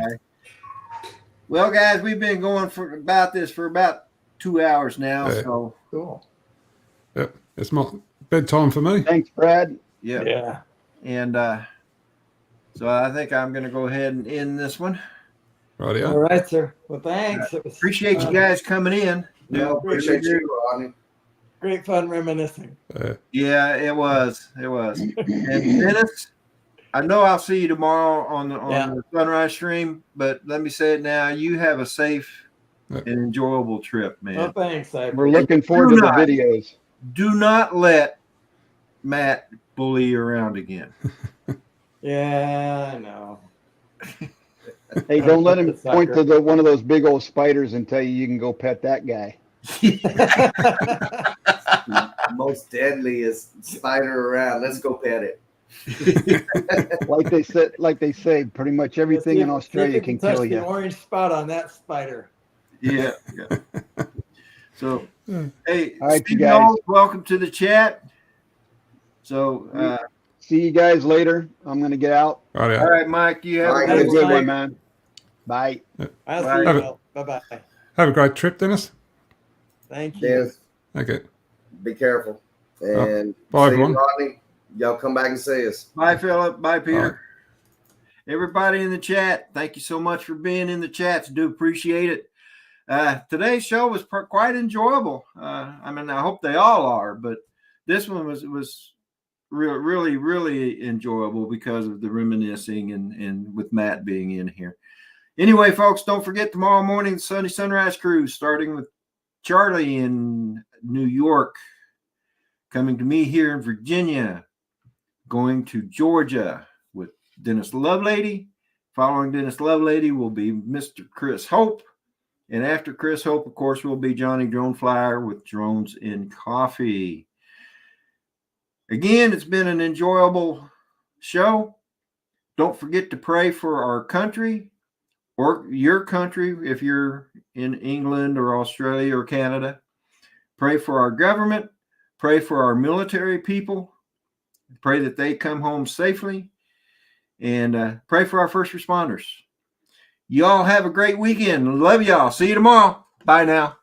Well, guys, we've been going for about 2 hours now. Yeah. So cool. Yep. It's my bedtime for me. Thanks, Brad. Yeah. And so I think I'm going to go ahead and end this one. Right, All right, sir. Well, thanks. It was Appreciate you guys coming in. No, appreciate you, Rodney. great fun reminiscing. Yeah, it was. It was. And Dennis, I know I'll see you tomorrow on the sunrise stream, but let me say it now. You have a safe and enjoyable trip, man. Oh, thanks. We're looking forward to the videos. Do not let Matt bully you around again. Yeah, I know. Hey, don't let him point to one of those big old spiders and tell you can go pet that guy. Most deadliest spider around. Let's go pet it. like they say, pretty much everything in Australia can kill you. The orange spot on that spider. Yeah. So, hey, all right, Steve you guys. Knowles, welcome to the chat. So, see you guys later. I'm going to get out. Right, all right, Mike. You have a good one, man. Bye. I'll see you. Bye-bye. Have a great trip, Dennis. Thank you. Dennis, okay. Be careful. And bye, see you, everyone. Rodney. Y'all come back and see us. Bye, Philip. Bye, Peter. Everybody in the chat, thank you so much for being in the chats. Do appreciate it. Today's show was quite enjoyable. I mean, I hope they all are, but this one was really, really enjoyable because of the reminiscing and with Matt being in here. Anyway, folks, don't forget tomorrow morning, the Sunday Sunrise Cruise, starting with Charlie in New York, coming to me here in Virginia, going to Georgia with Dennis Lovelady. Following Dennis Lovelady will be Mr. Chris Hope. And after Chris Hope, of course, will be Johnny Drone Flyer with Drones in Coffee. Again, it's been an enjoyable show. Don't forget to pray for our country or your country if you're in England or Australia or Canada. Pray for our government. Pray for our military people. Pray that they come home safely. And pray for our first responders. Y'all have a great weekend. Love y'all. See you tomorrow. Bye now.